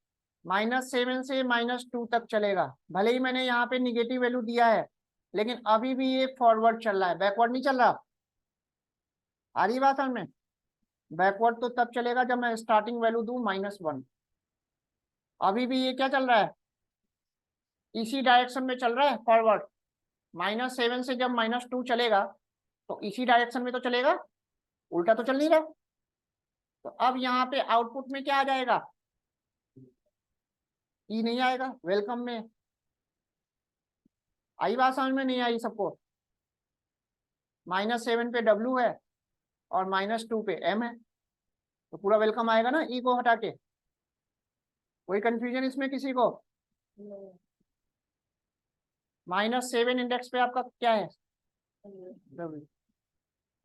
-7 से -2 तक चलेगा। भले ही मैंने यहाँ पे निगेटिव वैल्यू दिया है, लेकिन अभी भी ये फॉरवर्ड चल रहा है, बैकवर्ड नहीं चल रहा। आ रही बात समझ में? बैकवर्ड तो तब चलेगा जब मैं स्टार्टिंग वैल्यू दूं -1। अभी भी ये क्या चल रहा है, इसी डायरेक्शन में चल रहा है फॉरवर्ड। -7 से जब -2 चलेगा तो इसी डायरेक्शन में तो चलेगा, उल्टा तो चल नहीं रहा। तो अब यहाँ पे आउटपुट में क्या आ जाएगा, ई नहीं आएगा वेलकम में। आई बात समझ में? नहीं आई सबको? -7 पे W है और -2 पे M है, तो पूरा वेलकम आएगा ना ई को हटा के। कोई कंफ्यूजन इसमें किसी को? -7 इंडेक्स पे आपका क्या है, W।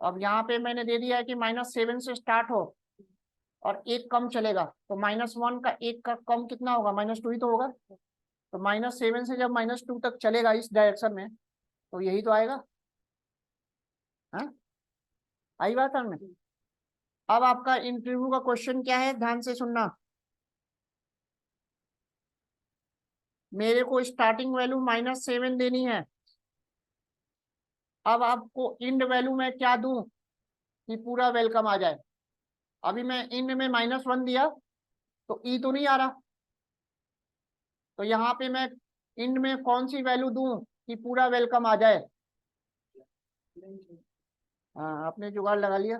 अब यहाँ पे मैंने दे दिया है कि -7 से स्टार्ट हो और एक कम चलेगा, तो -1 का एक का कम कितना होगा, -2 ही तो होगा। तो -7 से जब -2 तक चलेगा इस डायरेक्शन में, तो यही तो आएगा। हाँ, आई बात में? अब आपका इंटरव्यू का क्वेश्चन क्या है, ध्यान से सुनना। मेरे को स्टार्टिंग वैल्यू -7 देनी है। अब आपको इंड वैल्यू में क्या दूं कि पूरा वेलकम आ जाए। अभी मैं इंड में -1 दिया तो ई तो नहीं आ रहा, तो यहाँ पे मैं इंड में कौन सी वैल्यू दूं कि पूरा वेलकम आ जाए। हाँ, आपने जुगाड़ लगा लिया।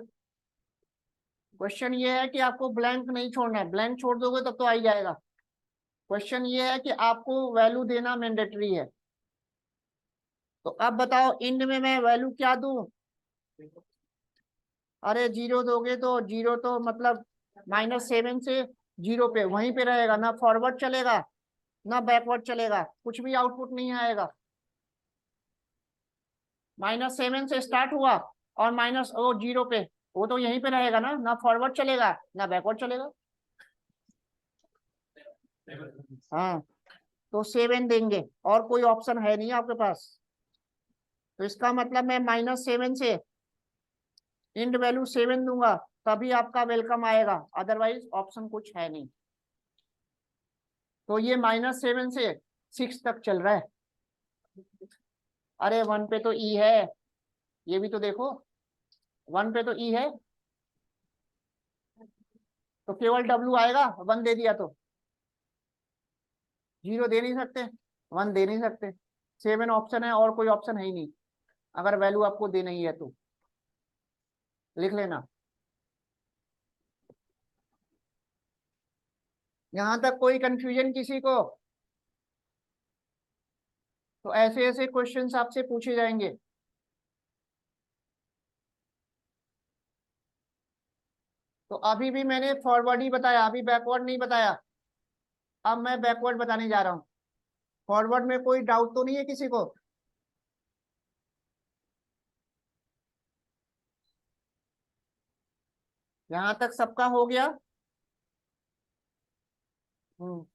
क्वेश्चन ये है कि आपको ब्लैंक नहीं छोड़ना है, ब्लैंक छोड़ दोगे तब तो आ ही जाएगा। क्वेश्चन ये है कि आपको वैल्यू देना मैंडेटरी है। तो अब बताओ इंड में मैं वैल्यू क्या दूं। अरे 0 दोगे तो 0 तो मतलब -7 से 0 पे वहीं पे रहेगा, ना फॉरवर्ड चलेगा ना बैकवर्ड चलेगा, कुछ भी आउटपुट नहीं आएगा। -7 से स्टार्ट हुआ और -0 पे, वो तो यहीं पे रहेगा ना फॉरवर्ड चलेगा ना बैकवर्ड चलेगा। हाँ, तो 7 देंगे और कोई ऑप्शन है नहीं आपके पास। तो इसका मतलब मैं -7 से इंड वैल्यू 7 दूंगा तभी आपका वेलकम आएगा, अदरवाइज ऑप्शन कुछ है नहीं। तो ये -7 से 6 तक चल रहा है। अरे 1 पे तो ई है, ये भी तो देखो, 1 पे तो ई है, तो केवल W आएगा। 1 दे दिया तो 0 दे नहीं सकते, 1 दे नहीं सकते, 7 ऑप्शन है और कोई ऑप्शन है ही नहीं, अगर वैल्यू आपको देना ही है तो। लिख लेना। यहां तक कोई कंफ्यूजन किसी को? तो ऐसे ऐसे क्वेश्चंस आपसे पूछे जाएंगे। तो अभी भी मैंने फॉरवर्ड ही बताया, अभी बैकवर्ड नहीं बताया। अब मैं बैकवर्ड बताने जा रहा हूँ। फॉरवर्ड में कोई डाउट तो नहीं है किसी को? यहां तक सबका हो गया?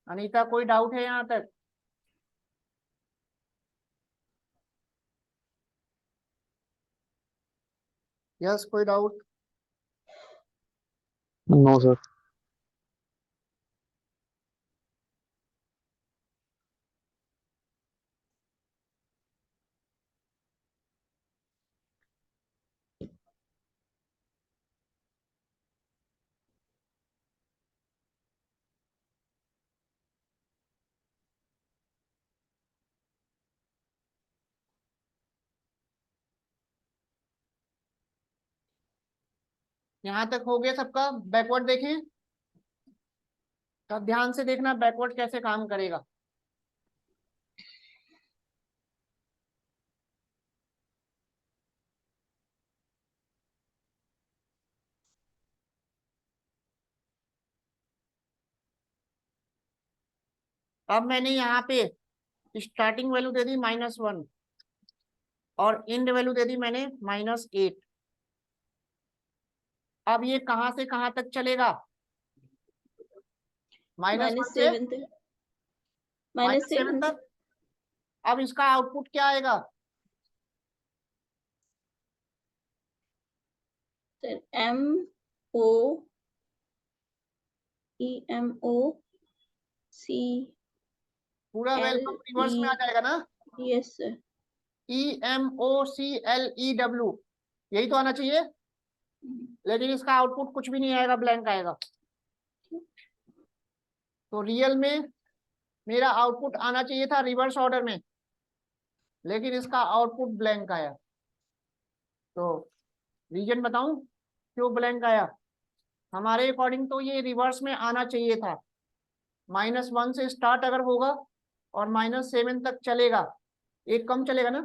अनीता, कोई डाउट है यहाँ तक? यस, कोई डाउट? No sir. यहाँ तक हो गया सबका? बैकवर्ड देखें, तब ध्यान से देखना बैकवर्ड कैसे काम करेगा। अब मैंने यहाँ पे स्टार्टिंग वैल्यू दे दी -1 और इंड वैल्यू दे दी मैंने -8। अब ये कहां से कहां तक चलेगा? -1 से -7 तक, -7 -7 तक। अब इसका आउटपुट क्या आएगा? सर MOEMOC पूरा वेलकम रिवर्स में आ जाएगा ना? Yes sir. EMOCLEW, यही तो आना चाहिए, लेकिन इसका आउटपुट कुछ भी नहीं आएगा, ब्लैंक आएगा। तो रियल में मेरा आउटपुट आना चाहिए था रिवर्स ऑर्डर में, लेकिन इसका आउटपुट ब्लैंक आया। तो रीजन बताऊं क्यों ब्लैंक आया? हमारे अकॉर्डिंग तो ये रिवर्स में आना चाहिए था। -1 से स्टार्ट अगर होगा और -7 तक चलेगा, एक कम चलेगा ना,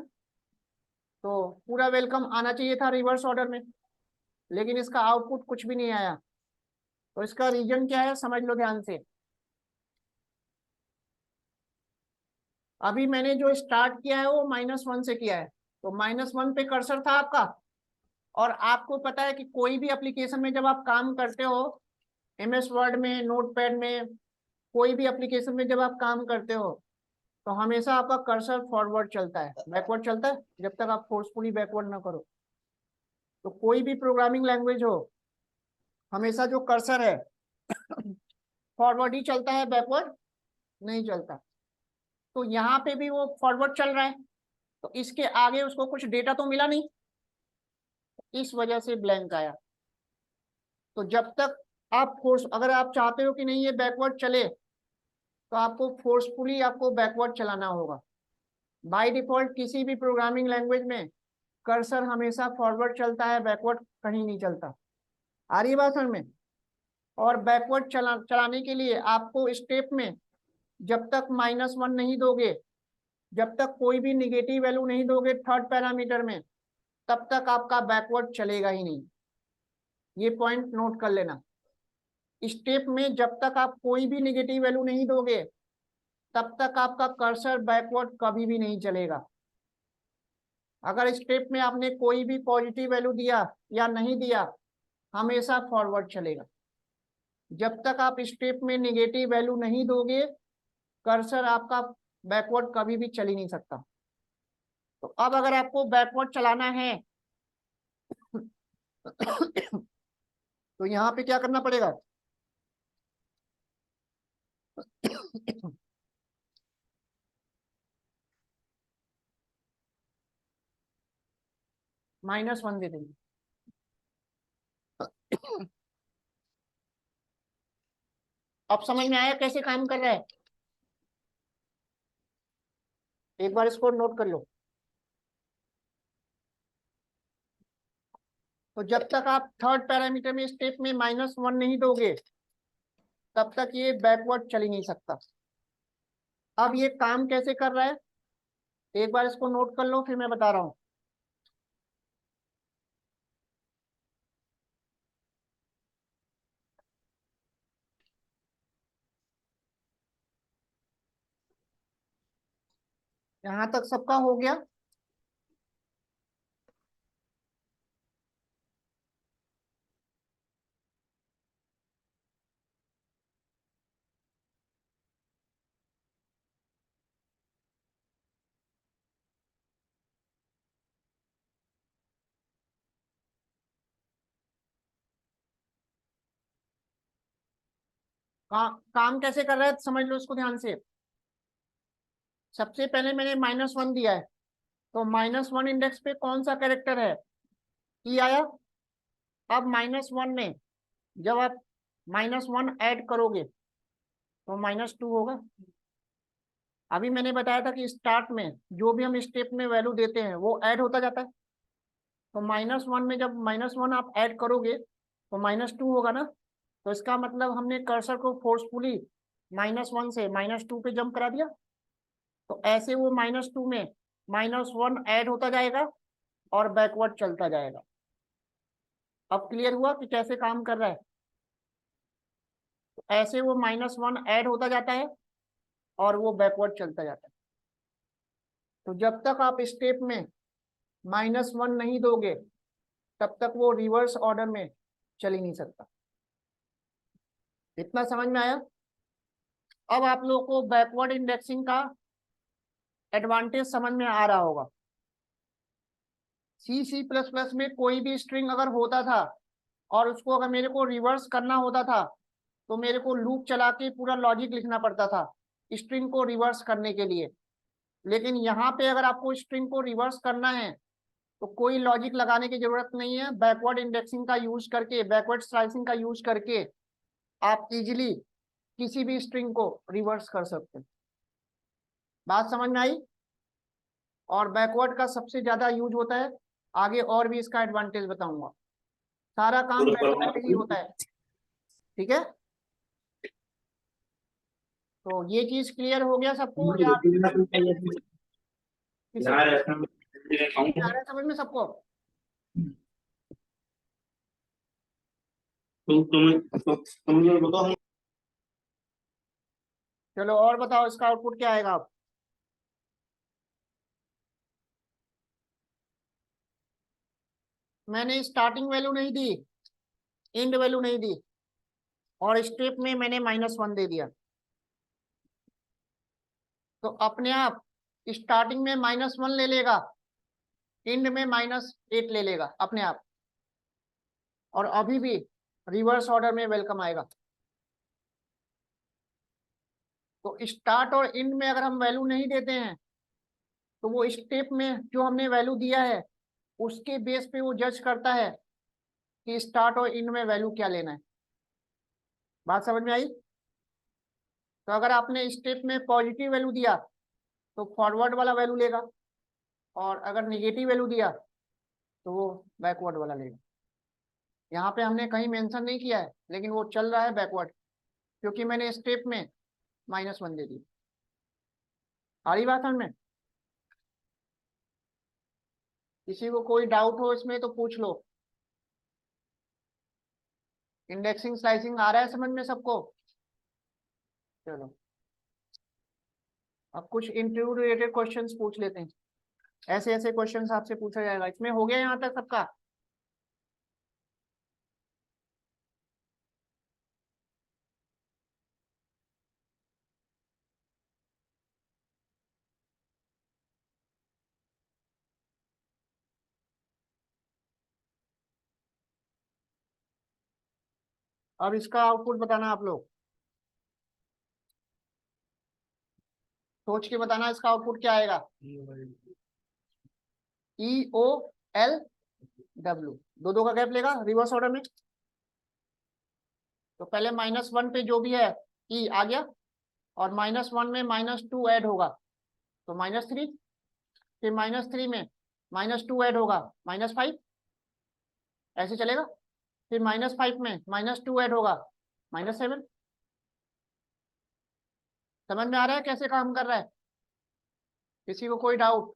तो पूरा वेलकम आना चाहिए था रिवर्स ऑर्डर में, लेकिन इसका आउटपुट कुछ भी नहीं आया। तो इसका रीजन क्या है समझ लो ध्यान से। अभी मैंने जो स्टार्ट किया है वो -1 से किया है, तो -1 पे कर्सर था आपका, और आपको पता है कि कोई भी एप्लीकेशन में जब आप काम करते हो, MS वर्ड में, नोटपैड में, कोई भी एप्लीकेशन में जब आप काम करते हो, तो हमेशा आपका कर्सर फॉरवर्ड चलता है, बैकवर्ड चलता है जब तक आप फोर्सफुली बैकवर्ड ना करो। तो कोई भी प्रोग्रामिंग लैंग्वेज हो, हमेशा जो कर्सर है फॉरवर्ड ही चलता है, बैकवर्ड नहीं चलता। तो यहाँ पे भी वो फॉरवर्ड चल रहा है, तो इसके आगे उसको कुछ डेटा तो मिला नहीं, इस वजह से ब्लैंक आया। तो जब तक आप फोर्स, अगर आप चाहते हो कि नहीं ये बैकवर्ड चले, तो आपको फोर्सफुली आपको बैकवर्ड चलाना होगा। बाय डिफॉल्ट किसी भी प्रोग्रामिंग लैंग्वेज में कर्सर हमेशा फॉरवर्ड चलता है, बैकवर्ड कहीं नहीं चलता। आ रही बात समझ में? और बैकवर्ड चलाने के लिए आपको स्टेप में जब तक -1 नहीं दोगे, जब तक कोई भी निगेटिव वैल्यू नहीं दोगे थर्ड पैरामीटर में, तब तक आपका बैकवर्ड चलेगा ही नहीं। ये पॉइंट नोट कर लेना। स्टेप में जब तक आप कोई भी निगेटिव वैल्यू नहीं दोगे, तब तक आपका कर्सर बैकवर्ड कभी भी नहीं चलेगा। अगर स्टेप में आपने कोई भी पॉजिटिव वैल्यू दिया या नहीं दिया, हमेशा फॉरवर्ड चलेगा। जब तक आप स्टेप में निगेटिव वैल्यू नहीं दोगे, कर्सर आपका बैकवर्ड कभी भी चल ही नहीं सकता। तो अब अगर आपको बैकवर्ड चलाना है तो यहाँ पे क्या करना पड़ेगा? -1 दे देंगे। अब समझ में आया कैसे काम कर रहा है? एक बार इसको नोट कर लो। तो जब तक आप थर्ड पैरामीटर में स्टेप में -1 नहीं दोगे, तब तक ये बैकवर्ड चल ही नहीं सकता। अब ये काम कैसे कर रहा है, एक बार इसको नोट कर लो, फिर मैं बता रहा हूं। यहां तक सबका हो गया? काम कैसे कर रहा है समझ लो इसको ध्यान से। सबसे पहले मैंने -1 दिया है, तो -1 इंडेक्स पे कौन सा कैरेक्टर है? ई आया। अब -1 में जब आप -1 ऐड करोगे तो -2 होगा। अभी मैंने बताया था कि स्टार्ट में जो भी हम स्टेप में वैल्यू देते हैं वो ऐड होता जाता है। तो -1 में जब -1 आप ऐड करोगे तो -2 होगा ना। तो इसका मतलब हमने कर्सर को फोर्सफुली -1 से -2 पे जंप करा दिया। तो ऐसे वो -2 में -1 ऐड होता जाएगा और बैकवर्ड चलता जाएगा। अब क्लियर हुआ कि कैसे काम कर रहा है? तो ऐसे वो -1 ऐड होता जाता है और वो बैकवर्ड चलता जाता है। तो जब तक आप स्टेप में -1 नहीं दोगे, तब तक वो रिवर्स ऑर्डर में चल ही नहीं सकता। इतना समझ में आया? अब आप लोगों को बैकवर्ड इंडेक्सिंग का एडवांटेज समझ में आ रहा होगा। C++ में कोई भी स्ट्रिंग अगर होता था और उसको अगर मेरे को रिवर्स करना होता था तो मेरे को लूप चला के पूरा लॉजिक लिखना पड़ता था स्ट्रिंग को रिवर्स करने के लिए। लेकिन यहाँ पे अगर आपको स्ट्रिंग को रिवर्स करना है तो कोई लॉजिक लगाने की जरूरत नहीं है। बैकवर्ड इंडेक्सिंग का यूज करके, बैकवर्ड स्लाइसिंग का यूज करके आप इजीली किसी भी स्ट्रिंग को रिवर्स कर सकते हैं। बात समझ में आई? और बैकवर्ड का सबसे ज्यादा यूज होता है, आगे और भी इसका एडवांटेज बताऊंगा। सारा काम बैकवर्ड पे ही होता है, ठीक है? तो ये चीज क्लियर हो गया सबको या किसी आ रहा है समझ में सबको? तुम ये बताओ। चलो और बताओ इसका आउटपुट क्या आएगा आप? मैंने स्टार्टिंग वैल्यू नहीं दी, एंड वैल्यू नहीं दी, और स्टेप में मैंने -1 दे दिया, तो अपने आप स्टार्टिंग में -1 ले लेगा, एंड में -8 ले लेगा अपने आप, और अभी भी रिवर्स ऑर्डर में वेलकम आएगा। तो स्टार्ट और एंड में अगर हम वैल्यू नहीं देते हैं तो वो स्टेप में जो हमने वैल्यू दिया है उसके बेस पे वो जज करता है कि स्टार्ट और एंड में वैल्यू क्या लेना है। बात समझ में आई? तो अगर आपने स्टेप में पॉजिटिव वैल्यू दिया तो फॉरवर्ड वाला वैल्यू लेगा, और अगर निगेटिव वैल्यू दिया तो वो बैकवर्ड वाला लेगा। यहाँ पे हमने कहीं मेंशन नहीं किया है लेकिन वो चल रहा है बैकवर्ड, क्योंकि मैंने स्टेप में -1 दे दी। आ रही बात समझ में? किसी को कोई डाउट हो इसमें तो पूछ लो। इंडेक्सिंग स्लाइसिंग आ रहा है समझ में सबको? चलो अब कुछ इंटरव्यू रिलेटेड क्वेश्चंस पूछ लेते हैं। ऐसे ऐसे क्वेश्चंस आपसे पूछा जाएगा। इसमें हो गया यहाँ तक सबका? अब इसका आउटपुट बताना आप लोग, सोच के बताना इसका आउटपुट क्या आएगा। EOLW, दो का गैप लेगा रिवर्स ऑर्डर में। तो पहले -1 पे जो भी है E आ गया, और -1 में -2 ऐड होगा तो -3, फिर -3 में -2 ऐड होगा -5, ऐसे चलेगा। फिर -5 में -2 ऐड होगा -7। समझ में आ रहा है कैसे काम कर रहा है? किसी को कोई डाउट?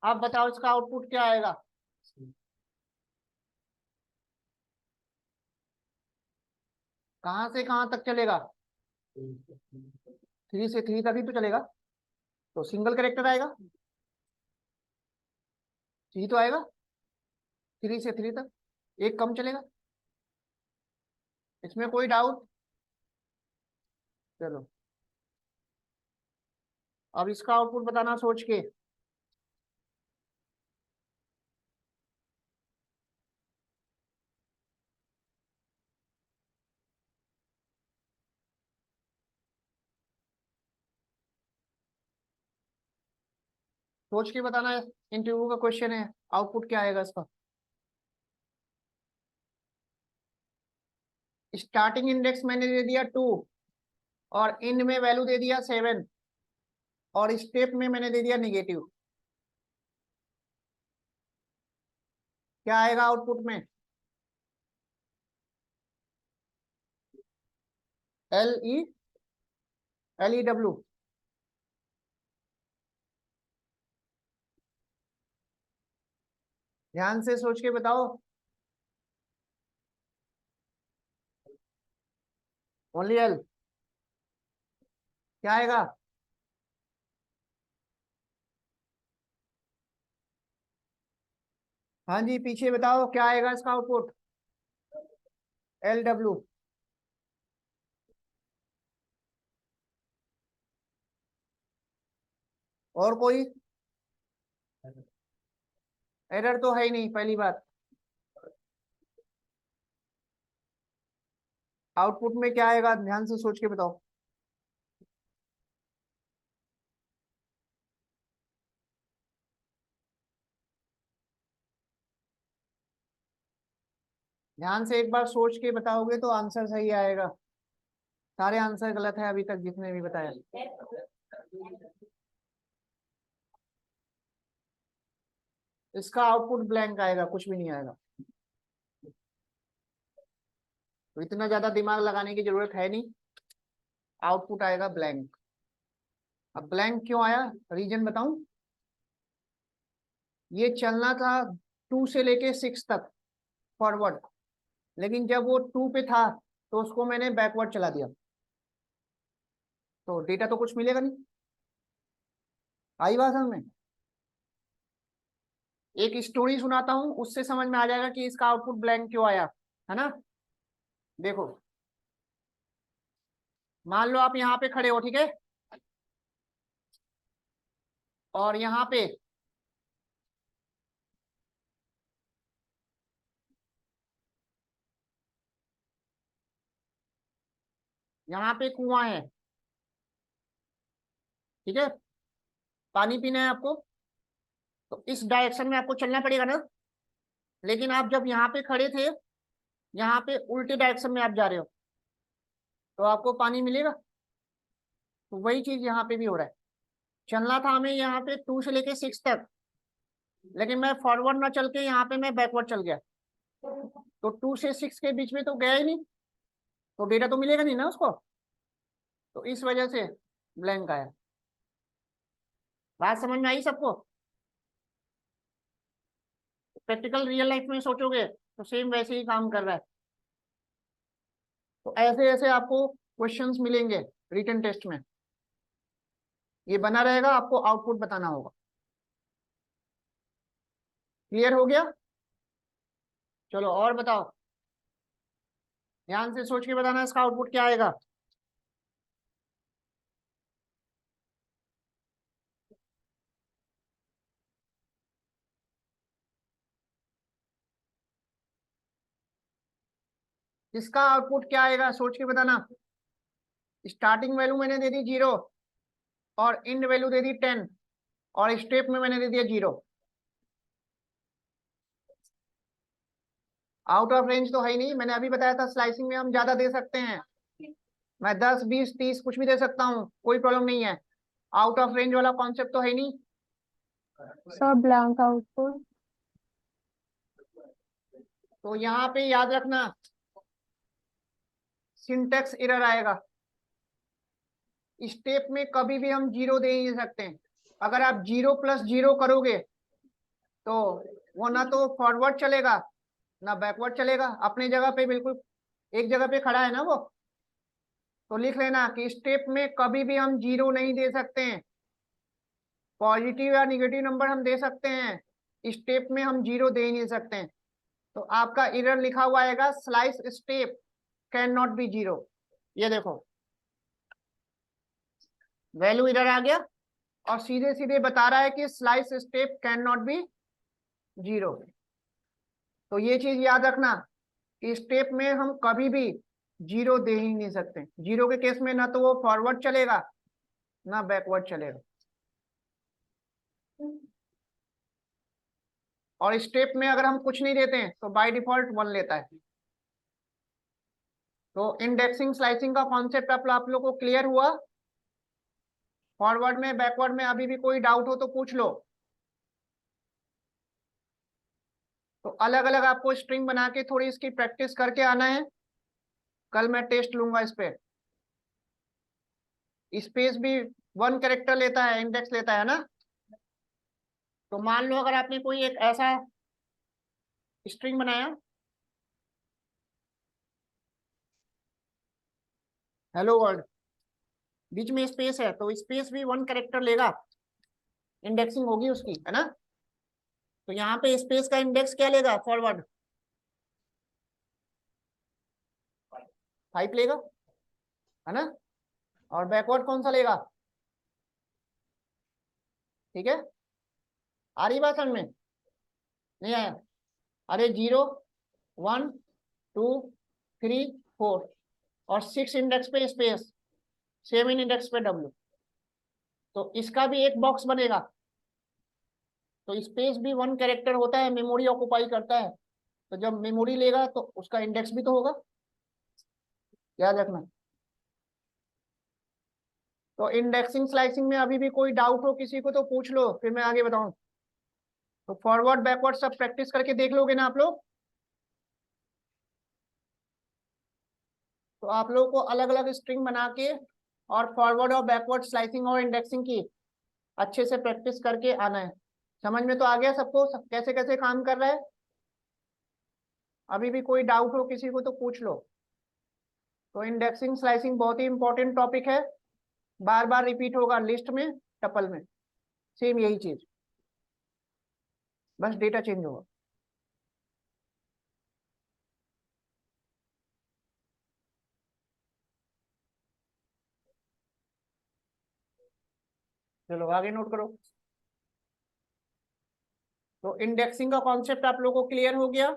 आप बताओ इसका आउटपुट क्या आएगा? कहाँ से कहाँ तक चलेगा? 3 से 3 तक ही तो चलेगा। तो सिंगल कैरेक्टर आएगा, 3 तो आएगा, 3 से 3 तक एक कम चलेगा। इसमें कोई डाउट? चलो अब इसका आउटपुट बताना सोच के। सोच के बताना है, इंटरव्यू का क्वेश्चन है, आउटपुट क्या आएगा इसका। स्टार्टिंग इंडेक्स मैंने दे दिया 2, और एंड में वैल्यू दे दिया 7, और स्टेप में मैंने दे दिया नेगेटिव। क्या आएगा आउटपुट में? LEW। ध्यान से सोच के बताओ। Only L। क्या आएगा? हाँ जी, पीछे बताओ क्या आएगा इसका आउटपुट। LW। और कोई एरर तो है ही नहीं, पहली बात। आउटपुट में क्या आएगा, ध्यान से सोच के बताओ। ध्यान से एक बार सोच के बताओगे तो आंसर सही आएगा। सारे आंसर गलत है अभी तक जितने भी बताया। इसका आउटपुट ब्लैंक आएगा, कुछ भी नहीं आएगा। तो इतना ज्यादा दिमाग लगाने की जरूरत है नहीं, आउटपुट आएगा ब्लैंक। अब ब्लैंक क्यों आया, रीजन बताऊं। ये चलना था 2 से लेके 6 तक फॉरवर्ड, लेकिन जब वो 2 पे था तो उसको मैंने बैकवर्ड चला दिया, तो डेटा तो कुछ मिलेगा नहीं। आई बात समझ में। एक स्टोरी सुनाता हूं, उससे समझ में आ जाएगा कि इसका आउटपुट ब्लैंक क्यों आया, है ना। देखो, मान लो आप यहाँ पे खड़े हो, ठीक है, और यहाँ पे कुआं है, ठीक है, पानी पीना है आपको, तो इस डायरेक्शन में आपको चलना पड़ेगा ना। लेकिन आप जब यहाँ पे खड़े थे, यहाँ पे उल्टे डायरेक्शन में आप जा रहे हो, तो आपको पानी मिलेगा। तो वही चीज यहाँ पे भी हो रहा है। चलना था हमें यहाँ पे 2 से लेके 6 तक, लेकिन मैं फॉरवर्ड ना चल के यहाँ पे मैं बैकवर्ड चल गया, तो 2 से 6 के बीच में तो गया ही नहीं, तो डेटा तो मिलेगा नहीं ना उसको। तो इस वजह से ब्लैंक आया। बात समझ में आई सबको। प्रैक्टिकल रियल लाइफ में सोचोगे तो सेम वैसे ही काम कर रहा है। तो ऐसे ऐसे आपको क्वेश्चंस मिलेंगे रिटन टेस्ट में, ये बना रहेगा, आपको आउटपुट बताना होगा। क्लियर हो गया। चलो और बताओ, ध्यान से सोच के बताना इसका आउटपुट क्या आएगा। इसका आउटपुट क्या आएगा सोच के बताना। स्टार्टिंग वैल्यू मैंने दे दी 0 और एंड वैल्यू दे दी 10 और स्टेप में मैंने दे दिया 0। आउट ऑफ रेंज तो है ही नहीं, मैंने अभी बताया था स्लाइसिंग में हम ज्यादा दे सकते हैं। मैं 10 20 30 कुछ भी दे सकता हूँ, कोई प्रॉब्लम नहीं है। आउट ऑफ रेंज वाला कॉन्सेप्ट तो है ही नहीं। Sir blank output. तो यहाँ पे याद रखना, सिंटेक्स एरर आएगा। स्टेप में कभी भी हम 0 दे ही नहीं सकते हैं। अगर आप 0 + 0 करोगे तो वो ना तो फॉरवर्ड चलेगा ना बैकवर्ड चलेगा, अपनी जगह पे बिल्कुल एक जगह पे खड़ा है ना वो। तो लिख लेना कि स्टेप में कभी भी हम 0 नहीं दे सकते हैं। पॉजिटिव या निगेटिव नंबर हम दे सकते हैं, स्टेप में हम 0 दे ही नहीं सकते हैं। तो आपका एरर लिखा हुआ आएगा, slice step can not be 0। ये देखो वैल्यू एरर आ गया और सीधे सीधे बता रहा है कि slice step can not be 0। तो ये चीज याद रखना कि स्टेप में हम कभी भी 0 दे ही नहीं सकते। 0 के केस में ना तो वो फॉरवर्ड चलेगा ना बैकवर्ड चलेगा। और स्टेप में अगर हम कुछ नहीं देते हैं तो बाय डिफॉल्ट 1 लेता है। तो इंडेक्सिंग स्लाइसिंग का कॉन्सेप्ट आप लोग को क्लियर हुआ। फॉरवर्ड में बैकवर्ड में अभी भी कोई डाउट हो तो पूछ लो। तो अलग अलग आपको स्ट्रिंग बना के थोड़ी इसकी प्रैक्टिस करके आना है। कल मैं टेस्ट लूंगा इस पे। स्पेस भी 1 कैरेक्टर लेता है, इंडेक्स लेता है ना। तो मान लो अगर आपने कोई एक ऐसा स्ट्रिंग बनाया, हेलो वर्ल्ड, बीच में स्पेस है, तो स्पेस भी 1 कैरेक्टर लेगा, इंडेक्सिंग होगी उसकी, है ना। तो यहाँ पे स्पेस का इंडेक्स क्या लेगा? फॉरवर्ड 5 लेगा, है ना? और बैकवर्ड कौन सा लेगा? ठीक है, आ रही बात समझ में? नहीं आया? अरे 0 1 2 3 4 और 6 इंडेक्स पे स्पेस, 7 इंडेक्स पे डब्ल्यू। तो इसका भी एक बॉक्स बनेगा। तो स्पेस भी 1 कैरेक्टर होता है, मेमोरी ऑक्युपाई करता है। तो जब मेमोरी लेगा तो उसका इंडेक्स भी तो होगा, याद रखना। तो इंडेक्सिंग स्लाइसिंग में अभी भी कोई डाउट हो किसी को तो पूछ लो, फिर मैं आगे बताऊं। तो फॉरवर्ड बैकवर्ड सब प्रैक्टिस करके देख लोगे ना आप लोग? तो आप लोगों को अलग अलग स्ट्रिंग बना के और फॉरवर्ड और बैकवर्ड स्लाइसिंग और इंडेक्सिंग की अच्छे से प्रैक्टिस करके आना है। समझ में तो आ गया सबको, कैसे कैसे काम कर रहा है? अभी भी कोई डाउट हो किसी को तो पूछ लो। तो इंडेक्सिंग स्लाइसिंग बहुत ही इंपॉर्टेंट टॉपिक है, बार बार रिपीट होगा लिस्ट में, टपल में, सेम यही चीज, बस डेटा चेंज होगा। चलो आगे नोट करो। तो इंडेक्सिंग का कॉन्सेप्ट आप लोगों को क्लियर हो गया।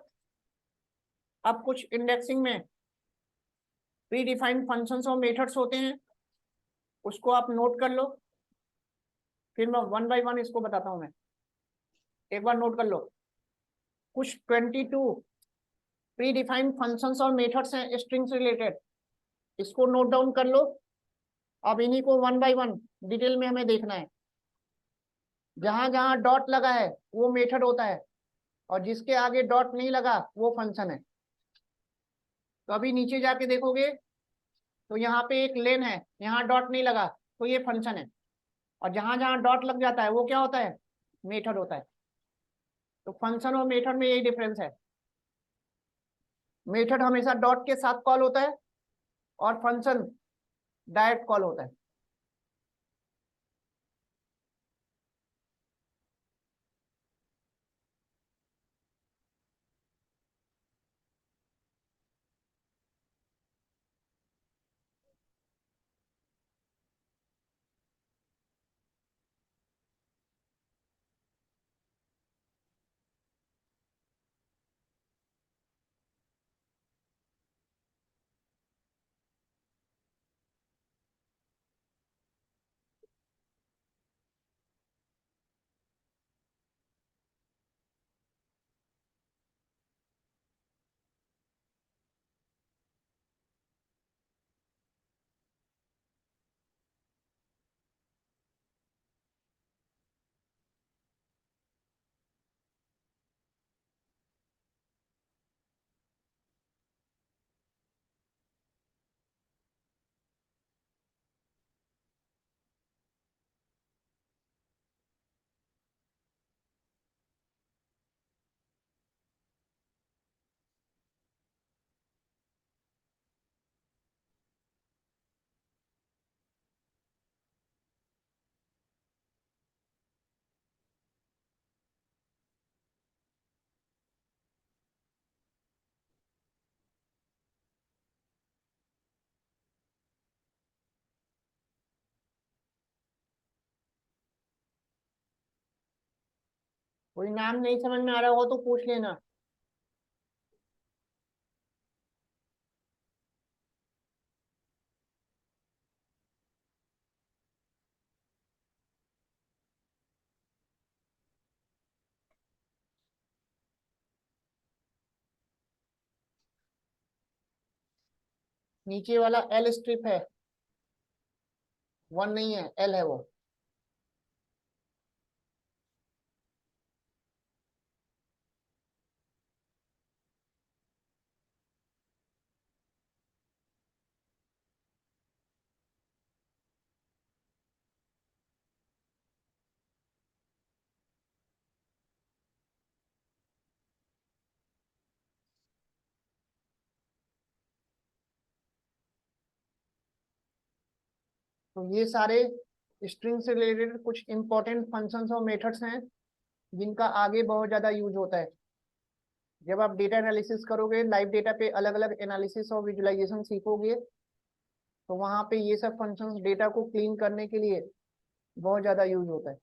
अब कुछ इंडेक्सिंग में प्री डिफाइंड फंक्शंस और मेथड्स होते हैं, उसको आप नोट कर लो, फिर मैं 1 बाय 1 इसको बताता हूं। मैं एक बार नोट कर लो। कुछ 22 प्री डिफाइंड फंक्शंस और मेथड्स हैं स्ट्रिंग से रिलेटेड, इसको नोट डाउन कर लो। अब इन्हीं को 1 बाय 1 डिटेल में हमें देखना है। जहां जहां डॉट लगा है वो मेथड होता है, और जिसके आगे डॉट नहीं लगा वो फंक्शन है। तो अभी नीचे जाके देखोगे तो यहाँ पे एक लेन है, यहाँ डॉट नहीं लगा तो ये फंक्शन है, और जहां जहां डॉट लग जाता है वो क्या होता है? मेथड होता है। तो फंक्शन और मेथड में यही डिफरेंस है। मेथड हमेशा डॉट के साथ कॉल होता है और फंक्शन डायरेक्ट कॉल होता है। कोई नाम नहीं समझ में आ रहा हो तो पूछ लेना। नीचे वाला एल स्ट्रिप है, 1 नहीं है, एल है वो। तो ये सारे स्ट्रिंग से रिलेटेड कुछ इंपॉर्टेंट फंक्शंस और मेथड्स हैं जिनका आगे बहुत ज़्यादा यूज होता है। जब आप डेटा एनालिसिस करोगे, लाइव डेटा पे अलग अलग एनालिसिस और विजुअलाइजेशन सीखोगे, तो वहाँ पे ये सब फंक्शंस डेटा को क्लीन करने के लिए बहुत ज़्यादा यूज होता है।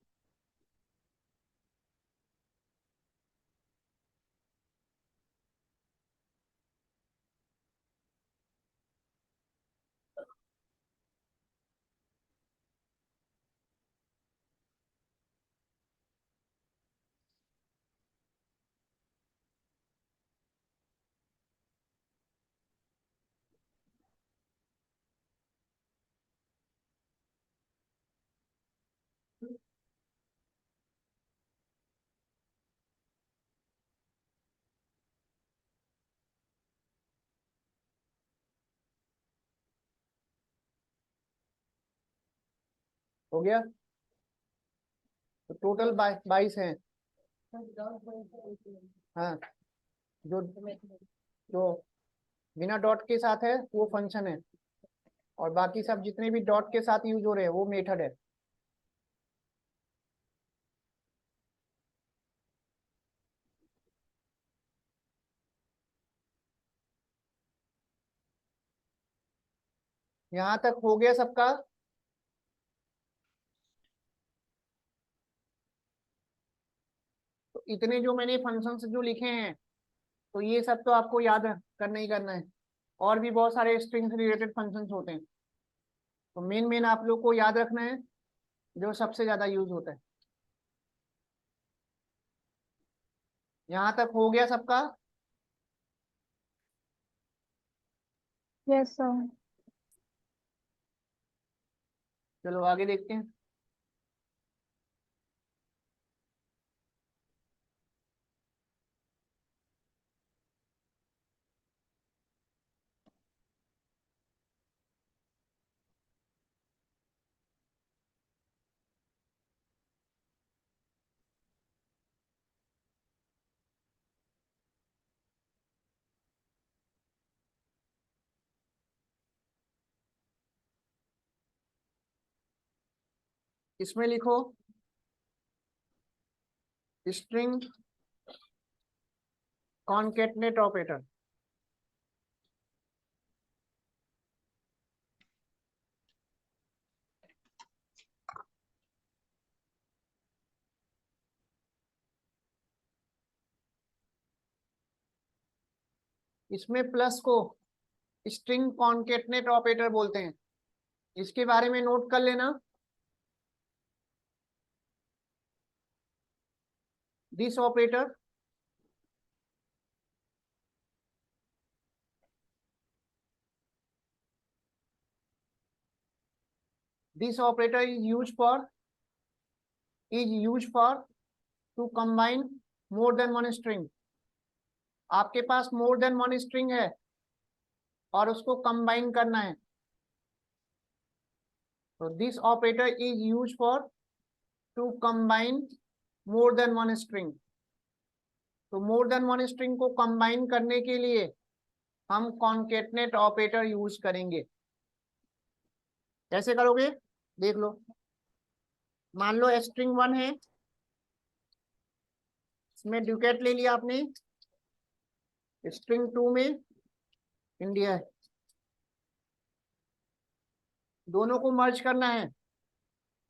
हो गया? तो टोटल 22 हैं। हाँ, जो जो बिना डॉट के साथ है वो फंक्शन है, और बाकी सब जितने भी डॉट के साथ यूज हो रहे हैं वो मेथड है। यहाँ तक हो गया सबका? तो इतने जो मैंने फंक्शंस जो लिखे हैं, तो ये सब तो आपको याद करना ही करना है। और भी बहुत सारे स्ट्रिंग से रिलेटेड फंक्शंस होते हैं, तो मेन मेन आप लोग को याद रखना है जो सबसे ज्यादा यूज होता है। यहाँ तक हो गया सबका? Yes, sir. चलो आगे देखते हैं। इसमें लिखो स्ट्रिंग कॉनकेटनेट ऑपरेटर। इसमें प्लस को स्ट्रिंग कॉनकेटनेट ऑपरेटर बोलते हैं। इसके बारे में नोट कर लेना। This operator this operator is used for to combine more than one string। आपके पास more than one string है और उसको कंबाइन करना है, तो this operator is used for to combine more than one string। तो more than one string को combine करने के लिए हम concatenate ऑपरेटर यूज करेंगे। कैसे करोगे देख लो। मान लो स्ट्रिंग 1 है, इसमें डुकेट ले लिया आपने, स्ट्रिंग 2 में इंडिया है, दोनों को मर्ज करना है,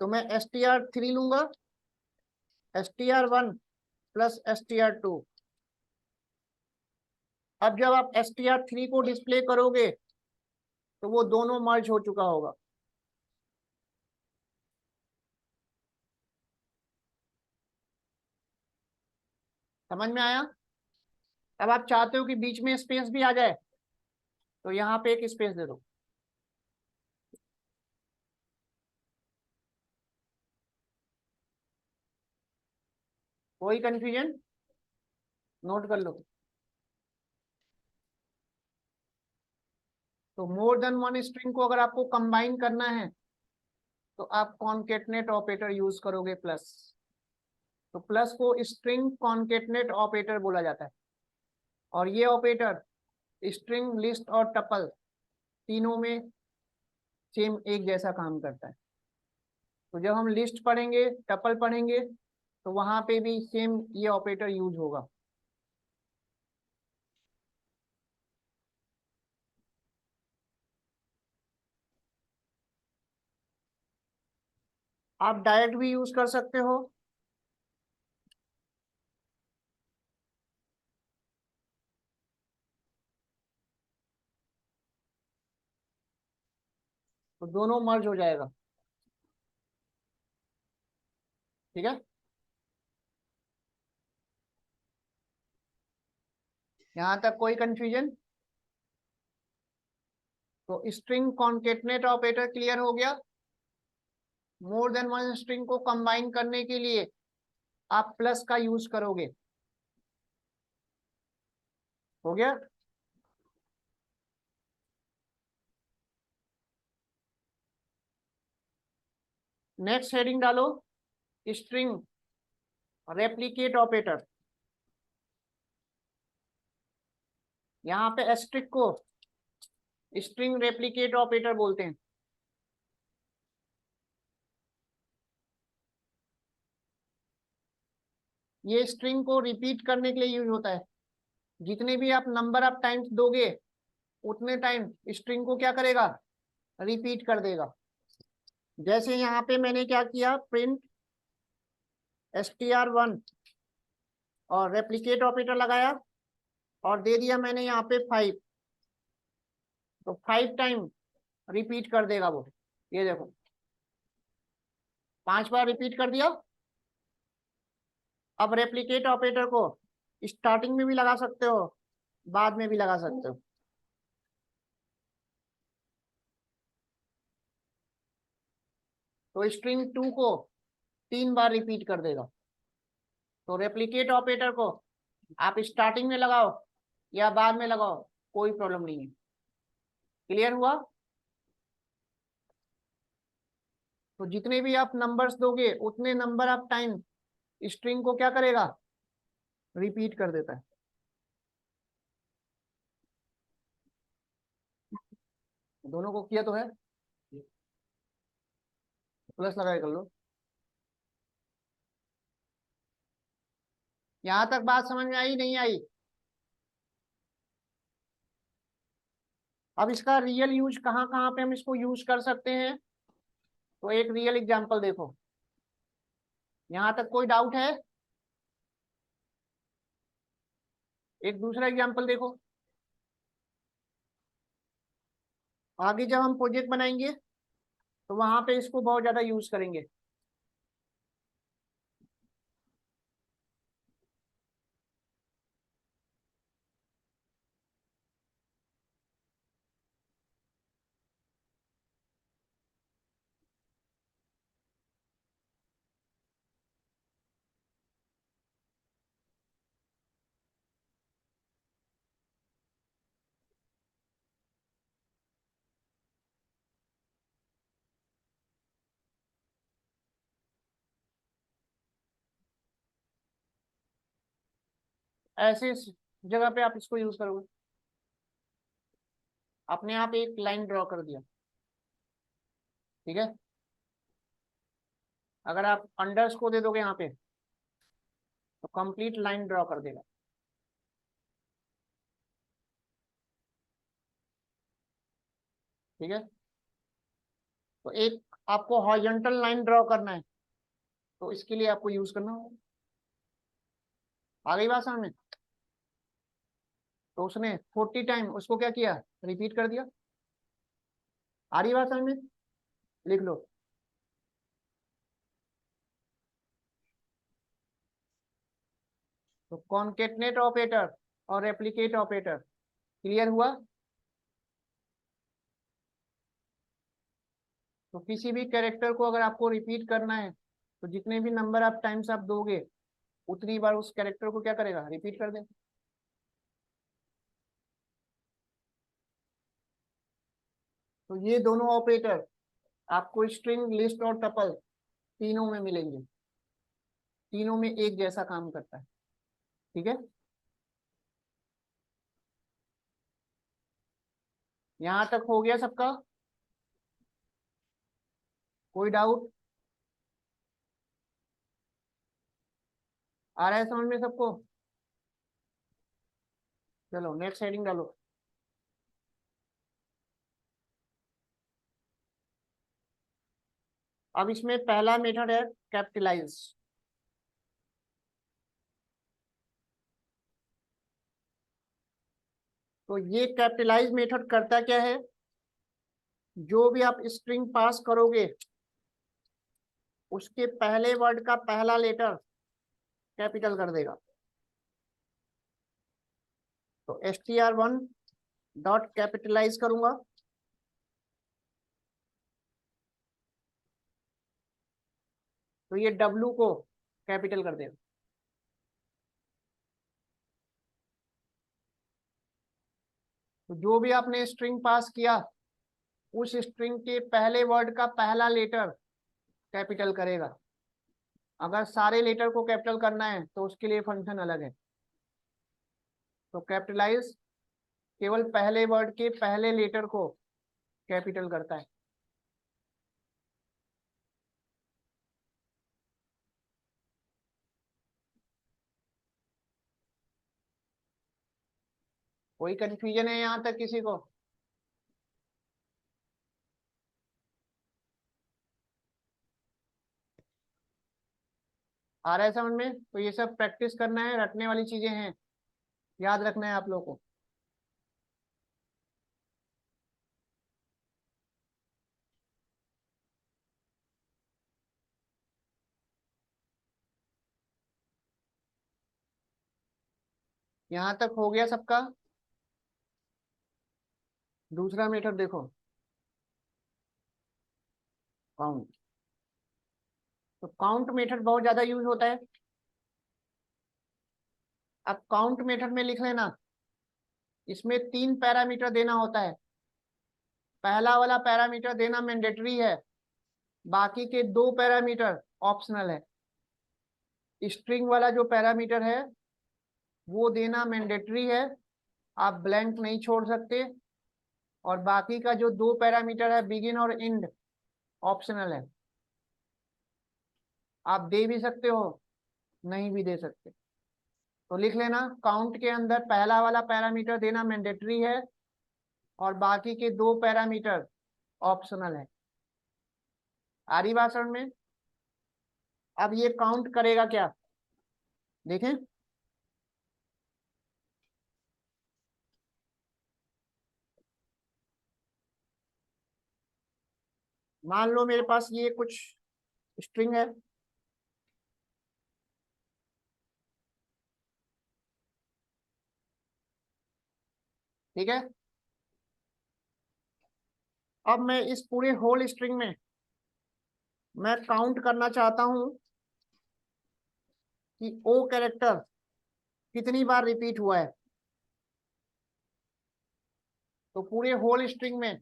तो मैं str3 लूंगा, str1 प्लस str2। अब जब आप str3 को डिस्प्ले करोगे तो वो दोनों मर्ज हो चुका होगा। समझ में आया? अब आप चाहते हो कि बीच में स्पेस भी आ जाए, तो यहाँ पे एक स्पेस दे दो। कोई कंफ्यूजन? नोट कर लो। तो मोर देन वन स्ट्रिंग को अगर आपको कंबाइन करना है तो आप कॉन्केटनेट ऑपरेटर यूज करोगे प्लस। तो प्लस को स्ट्रिंग कॉन्केटनेट ऑपरेटर बोला जाता है, और ये ऑपरेटर स्ट्रिंग, लिस्ट और टपल तीनों में सेम एक जैसा काम करता है। तो जब हम लिस्ट पढ़ेंगे, टपल पढ़ेंगे, तो वहां पे भी सेम ये ऑपरेटर यूज होगा। आप डायरेक्ट भी यूज कर सकते हो, तो दोनों मर्ज हो जाएगा। ठीक है, यहां तक कोई कंफ्यूजन? तो स्ट्रिंग कॉन्केटनेट ऑपरेटर क्लियर हो गया। मोर देन वन स्ट्रिंग को कंबाइन करने के लिए आप प्लस का यूज करोगे। हो गया? नेक्स्ट हेडिंग डालो, स्ट्रिंग रेप्लिकेट ऑपरेटर। यहाँ पे एस्ट्रिक को स्ट्रिंग रेप्लिकेट ऑपरेटर बोलते हैं। ये स्ट्रिंग को रिपीट करने के लिए यूज होता है। जितने भी आप नंबर ऑफ टाइम्स दोगे उतने टाइम स्ट्रिंग को क्या करेगा, रिपीट कर देगा। जैसे यहाँ पे मैंने क्या किया, प्रिंट str1 और रेप्लिकेट ऑपरेटर लगाया और दे दिया मैंने यहाँ पे 5, तो 5 टाइम रिपीट कर देगा वो। ये देखो 5 बार रिपीट कर दिया। अब रेप्लिकेट ऑपरेटर को स्टार्टिंग में भी लगा सकते हो, बाद में भी लगा सकते हो। तो स्ट्रिंग 2 को 3 बार रिपीट कर देगा। तो रेप्लिकेट ऑपरेटर को आप स्टार्टिंग में लगाओ या बाद में लगाओ, कोई प्रॉब्लम नहीं है। क्लियर हुआ? तो जितने भी आप नंबर्स दोगे उतने नंबर ऑफ टाइम स्ट्रिंग को क्या करेगा, रिपीट कर देता है। दोनों को किया तो है, प्लस लगाए कर लो। यहां तक बात समझ में आई नहीं आई? अब इसका रियल यूज कहाँ कहाँ पे हम इसको यूज कर सकते हैं, तो एक रियल एग्जांपल देखो। यहां तक कोई डाउट है? एक दूसरा एग्जांपल देखो। आगे जब हम प्रोजेक्ट बनाएंगे तो वहां पे इसको बहुत ज्यादा यूज करेंगे। ऐसे जगह पे आप इसको यूज करोगे। अपने आप एक लाइन ड्रॉ कर दिया, ठीक है। अगर आप अंडर्स को दे दोगे यहाँ पे तो कंप्लीट लाइन ड्रॉ कर देगा। ठीक है, तो एक आपको हॉरिजॉन्टल लाइन ड्रॉ करना है तो इसके लिए आपको यूज करना होगा। आ गई बात समझ में? तो उसने 40 टाइम उसको क्या किया, रिपीट कर दिया। आ रही बात समझ में? लिख लो। तो कॉन्केटनेट ऑपरेटर और रेप्लिकेट ऑपरेटर क्लियर हुआ? तो किसी भी कैरेक्टर को अगर आपको रिपीट करना है तो जितने भी नंबर ऑफ टाइम्स आप दोगे उतनी बार उस कैरेक्टर को क्या करेगा, रिपीट कर देगा। तो ये दोनों ऑपरेटर आपको स्ट्रिंग, लिस्ट और टपल तीनों में मिलेंगे। तीनों में एक जैसा काम करता है। ठीक है, यहां तक हो गया सबका? कोई डाउट? आ रहा है समझ में सबको? चलो नेक्स्ट हेडिंग डालो। अब इसमें पहला मेथड है कैपिटलाइज। तो ये कैपिटलाइज मेथड करता क्या है, जो भी आप स्ट्रिंग पास करोगे उसके पहले वर्ड का पहला लेटर कैपिटल कर देगा। तो str1 डॉट कैपिटलाइज करूंगा, तो ये W को कैपिटल कर देगा। तो जो भी आपने स्ट्रिंग पास किया उस स्ट्रिंग के पहले वर्ड का पहला लेटर कैपिटल करेगा। अगर सारे लेटर को कैपिटल करना है तो उसके लिए फंक्शन अलग है। तो कैपिटलाइज केवल पहले वर्ड के पहले लेटर को कैपिटल करता है। कोई कंफ्यूजन है यहाँ तक किसी को? आ रहा है समझ में? तो ये सब प्रैक्टिस करना है, रटने वाली चीजें हैं, याद रखना है आप लोगों को। यहाँ तक हो गया सबका? दूसरा मेथड देखो, काउंट। तो काउंट मेथड बहुत ज्यादा यूज होता है। अब काउंट मेथड में लिख लेना, इसमें 3 पैरामीटर देना होता है। पहला वाला पैरामीटर देना मैंडेटरी है, बाकी के 2 पैरामीटर ऑप्शनल है। स्ट्रिंग वाला जो पैरामीटर है वो देना मैंडेटरी है, आप ब्लैंक नहीं छोड़ सकते। और बाकी का जो 2 पैरामीटर है बिगिन और एंड ऑप्शनल है, आप दे भी सकते हो नहीं भी दे सकते। तो लिख लेना, काउंट के अंदर पहला वाला पैरामीटर देना मैंडेटरी है और बाकी के 2 पैरामीटर ऑप्शनल है। आ रही बात समझ में? अब ये काउंट करेगा क्या, देखें। मान लो मेरे पास ये कुछ स्ट्रिंग है, ठीक है। अब मैं इस पूरे होल स्ट्रिंग में मैं काउंट करना चाहता हूं कि ओ कैरेक्टर कितनी बार रिपीट हुआ है। तो पूरे होल स्ट्रिंग में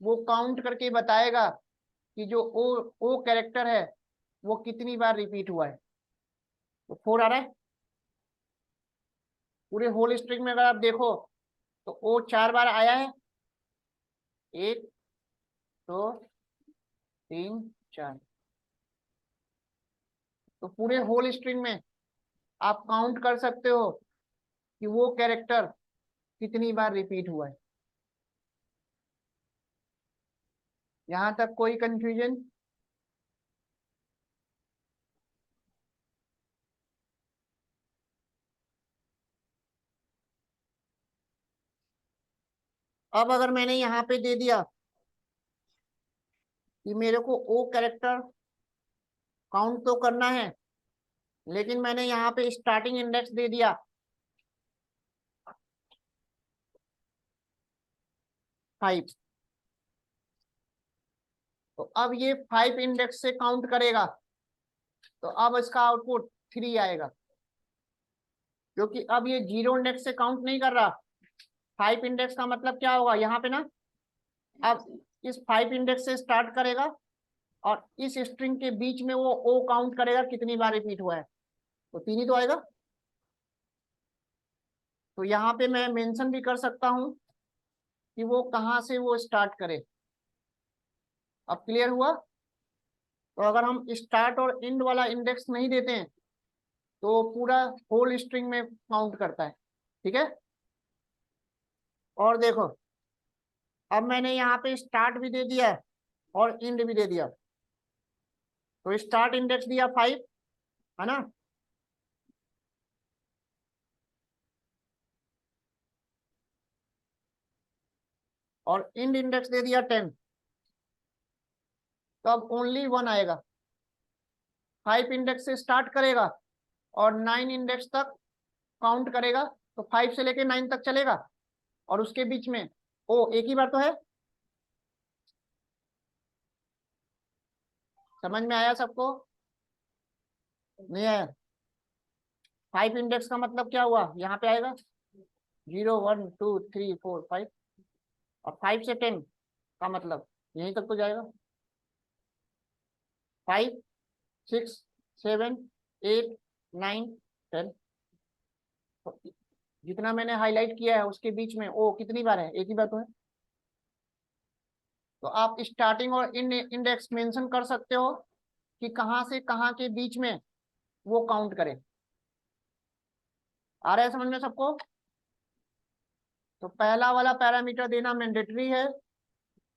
वो काउंट करके बताएगा कि जो ओ कैरेक्टर है वो कितनी बार रिपीट हुआ है। तो 4 आ रहा है। पूरे होल स्ट्रिंग में अगर आप देखो तो ओ 4 बार आया है, 1 2 3 4। तो पूरे होल स्ट्रिंग में आप काउंट कर सकते हो कि वो कैरेक्टर कितनी बार रिपीट हुआ है। यहां तक कोई कंफ्यूजन? अब अगर मैंने यहाँ पे दे दिया कि मेरे को ओ कैरेक्टर काउंट तो करना है, लेकिन मैंने यहाँ पे स्टार्टिंग इंडेक्स दे दिया 5, तो अब ये 5 इंडेक्स से काउंट करेगा। तो अब इसका आउटपुट 3 आएगा, क्योंकि अब ये 0 इंडेक्स से काउंट नहीं कर रहा। 5 इंडेक्स का मतलब क्या होगा यहाँ पे ना, अब इस 5 इंडेक्स से स्टार्ट करेगा और इस स्ट्रिंग के बीच में वो ओ काउंट करेगा कितनी बार रिपीट हुआ है, तो 3 ही तो आएगा। तो यहाँ पे मैं मेंशन भी कर सकता हूँ कि वो कहाँ से वो स्टार्ट करे। अब क्लियर हुआ? तो अगर हम स्टार्ट और एंड वाला इंडेक्स नहीं देते हैं तो पूरा होल स्ट्रिंग में काउंट करता है, ठीक है। और देखो अब मैंने यहाँ पे स्टार्ट भी दे दिया है और इंड भी दे दिया। तो स्टार्ट इंडेक्स दिया 5, है ना, और इंड इंडेक्स दे दिया 10। तो अब ओनली 1 आएगा। 5 इंडेक्स से स्टार्ट करेगा और 9 इंडेक्स तक काउंट करेगा। तो 5 से लेके 9 तक चलेगा और उसके बीच में ओ एक ही बार तो है। समझ में आया सबको? नहीं आया? 5 इंडेक्स का मतलब क्या हुआ, यहाँ पे आएगा 0 1 2 3 4 5, और 5 से 10 का मतलब यहीं तक तो जाएगा। 5 6 7 8 9 10। जितना मैंने हाईलाइट किया है उसके बीच में ओ कितनी बार है, एक ही बार तो है। तो आप स्टार्टिंग और इंडेक्स मेंशन कर सकते हो कि कहाँ से कहाँ के बीच में वो काउंट करे। आ रहा है समझ में सबको? तो पहला वाला पैरामीटर देना मैंडेटरी है,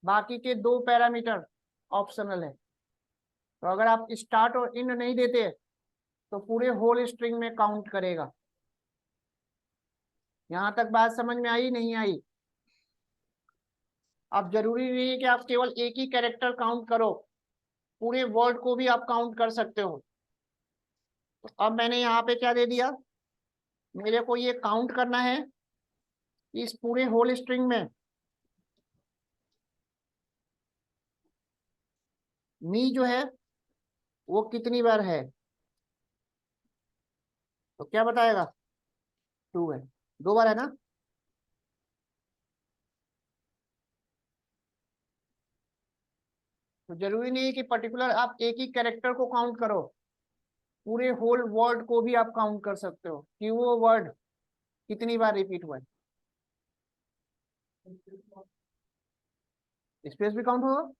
बाकी के 2 पैरामीटर ऑप्शनल है। तो अगर आप स्टार्ट और इंड नहीं देते तो पूरे होल स्ट्रिंग में काउंट करेगा। यहां तक बात समझ में आई नहीं आई? अब जरूरी नहीं है कि आप केवल एक ही कैरेक्टर काउंट करो, पूरे वर्ड को भी आप काउंट कर सकते हो। तो अब मैंने यहाँ पे क्या दे दिया, मेरे को ये काउंट करना है इस पूरे होल स्ट्रिंग में मी जो है वो कितनी बार है। तो क्या बताएगा, 2 है, 2 बार है ना। तो जरूरी नहीं है कि पर्टिकुलर आप एक ही कैरेक्टर को काउंट करो, पूरे होल वर्ड को भी आप काउंट कर सकते हो कि वो वर्ड कितनी बार रिपीट हुआ है। स्पेस भी काउंट होगा।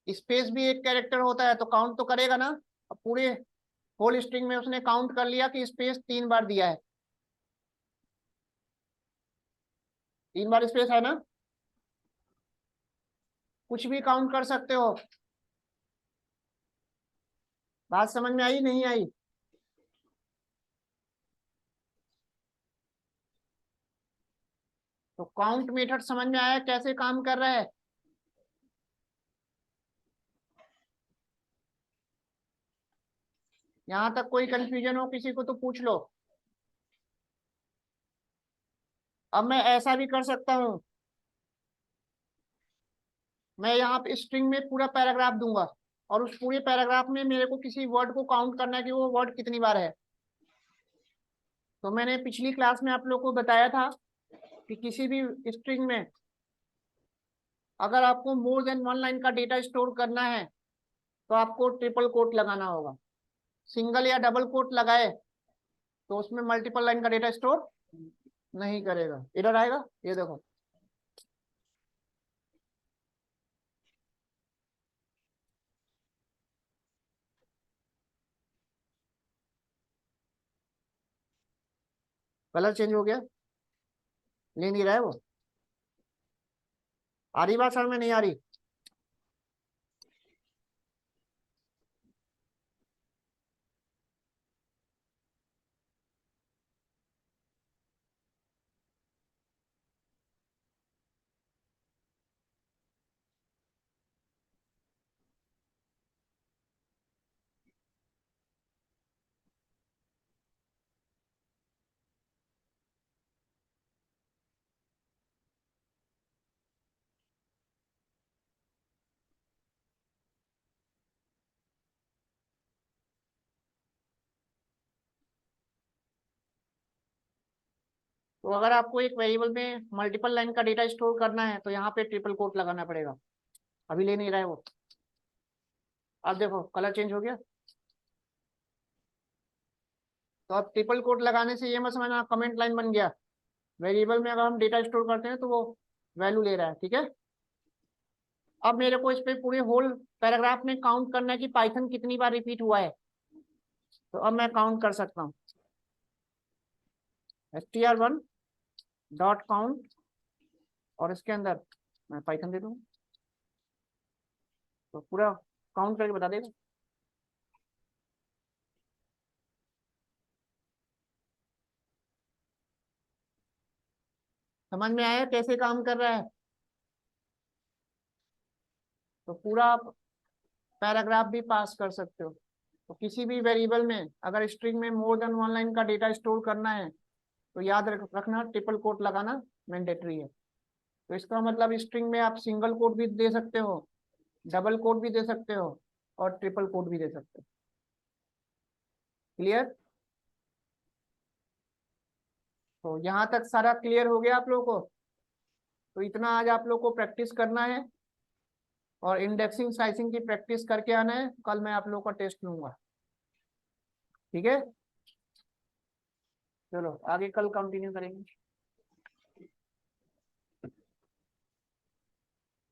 स्पेस भी एक कैरेक्टर होता है तो काउंट तो करेगा ना। अब पूरे होल स्ट्रिंग में उसने काउंट कर लिया कि स्पेस 3 बार दिया है, 3 बार स्पेस है ना। कुछ भी काउंट कर सकते हो। बात समझ में आई नहीं आई? तो काउंट मेथड समझ में आया कैसे काम कर रहा है? यहां तक कोई कंफ्यूजन हो किसी को तो पूछ लो। अब मैं ऐसा भी कर सकता हूं, मैं यहाँ पे स्ट्रिंग में पूरा पैराग्राफ दूंगा और उस पूरे पैराग्राफ में मेरे को किसी वर्ड को काउंट करना है कि वो वर्ड कितनी बार है। तो मैंने पिछली क्लास में आप लोग को बताया था कि किसी भी स्ट्रिंग में अगर आपको मोर देन 1 लाइन का डेटा स्टोर करना है तो आपको ट्रिपल कोट लगाना होगा। सिंगल या डबल कोट लगाए तो उसमें मल्टीपल लाइन का डेटा स्टोर नहीं करेगा, एरर आएगा। ये देखो कलर चेंज हो गया, ले नहीं रहा है वो। आ रही बात समझ में नहीं आ रही? तो अगर आपको एक वेरिएबल में मल्टीपल लाइन का डेटा स्टोर करना है तो यहाँ पे ट्रिपल कोट लगाना पड़ेगा। अभी ले नहीं रहा है वो। अब देखो कलर चेंज हो गया। तो अब ट्रिपल कोट लगाने से ये मत समझना कमेंट लाइन बन गया। वेरिएबल में अगर हम डेटा स्टोर करते हैं तो वो वैल्यू ले रहा है, ठीक है। अब मेरे को इस पे पूरे होल पैराग्राफ में काउंट करना है कि पाइथन कितनी बार रिपीट हुआ है। तो अब मैं काउंट कर सकता हूँ, str1 डॉट काउंट, और इसके अंदर मैं पाइथन दे दूँ तो पूरा काउंट करके बता देगा। समझ में आया कैसे काम कर रहा है? तो पूरा आप पैराग्राफ भी पास कर सकते हो। तो किसी भी वेरिएबल में अगर स्ट्रिंग में मोर देन 1 लाइन का डेटा स्टोर करना है तो याद रखना ट्रिपल कोट लगाना मैंडेटरी है। तो इसका मतलब स्ट्रिंग में आप सिंगल कोट भी दे सकते हो, डबल कोट भी दे सकते हो, और ट्रिपल कोट भी दे सकते हो। क्लियर? तो यहाँ तक सारा क्लियर हो गया आप लोगों को? तो इतना आज आप लोग को प्रैक्टिस करना है और इंडेक्सिंग स्लाइसिंग की प्रैक्टिस करके आना है। कल मैं आप लोगों का टेस्ट लूंगा, ठीक है। चलो आगे कल कंटिन्यू करेंगे।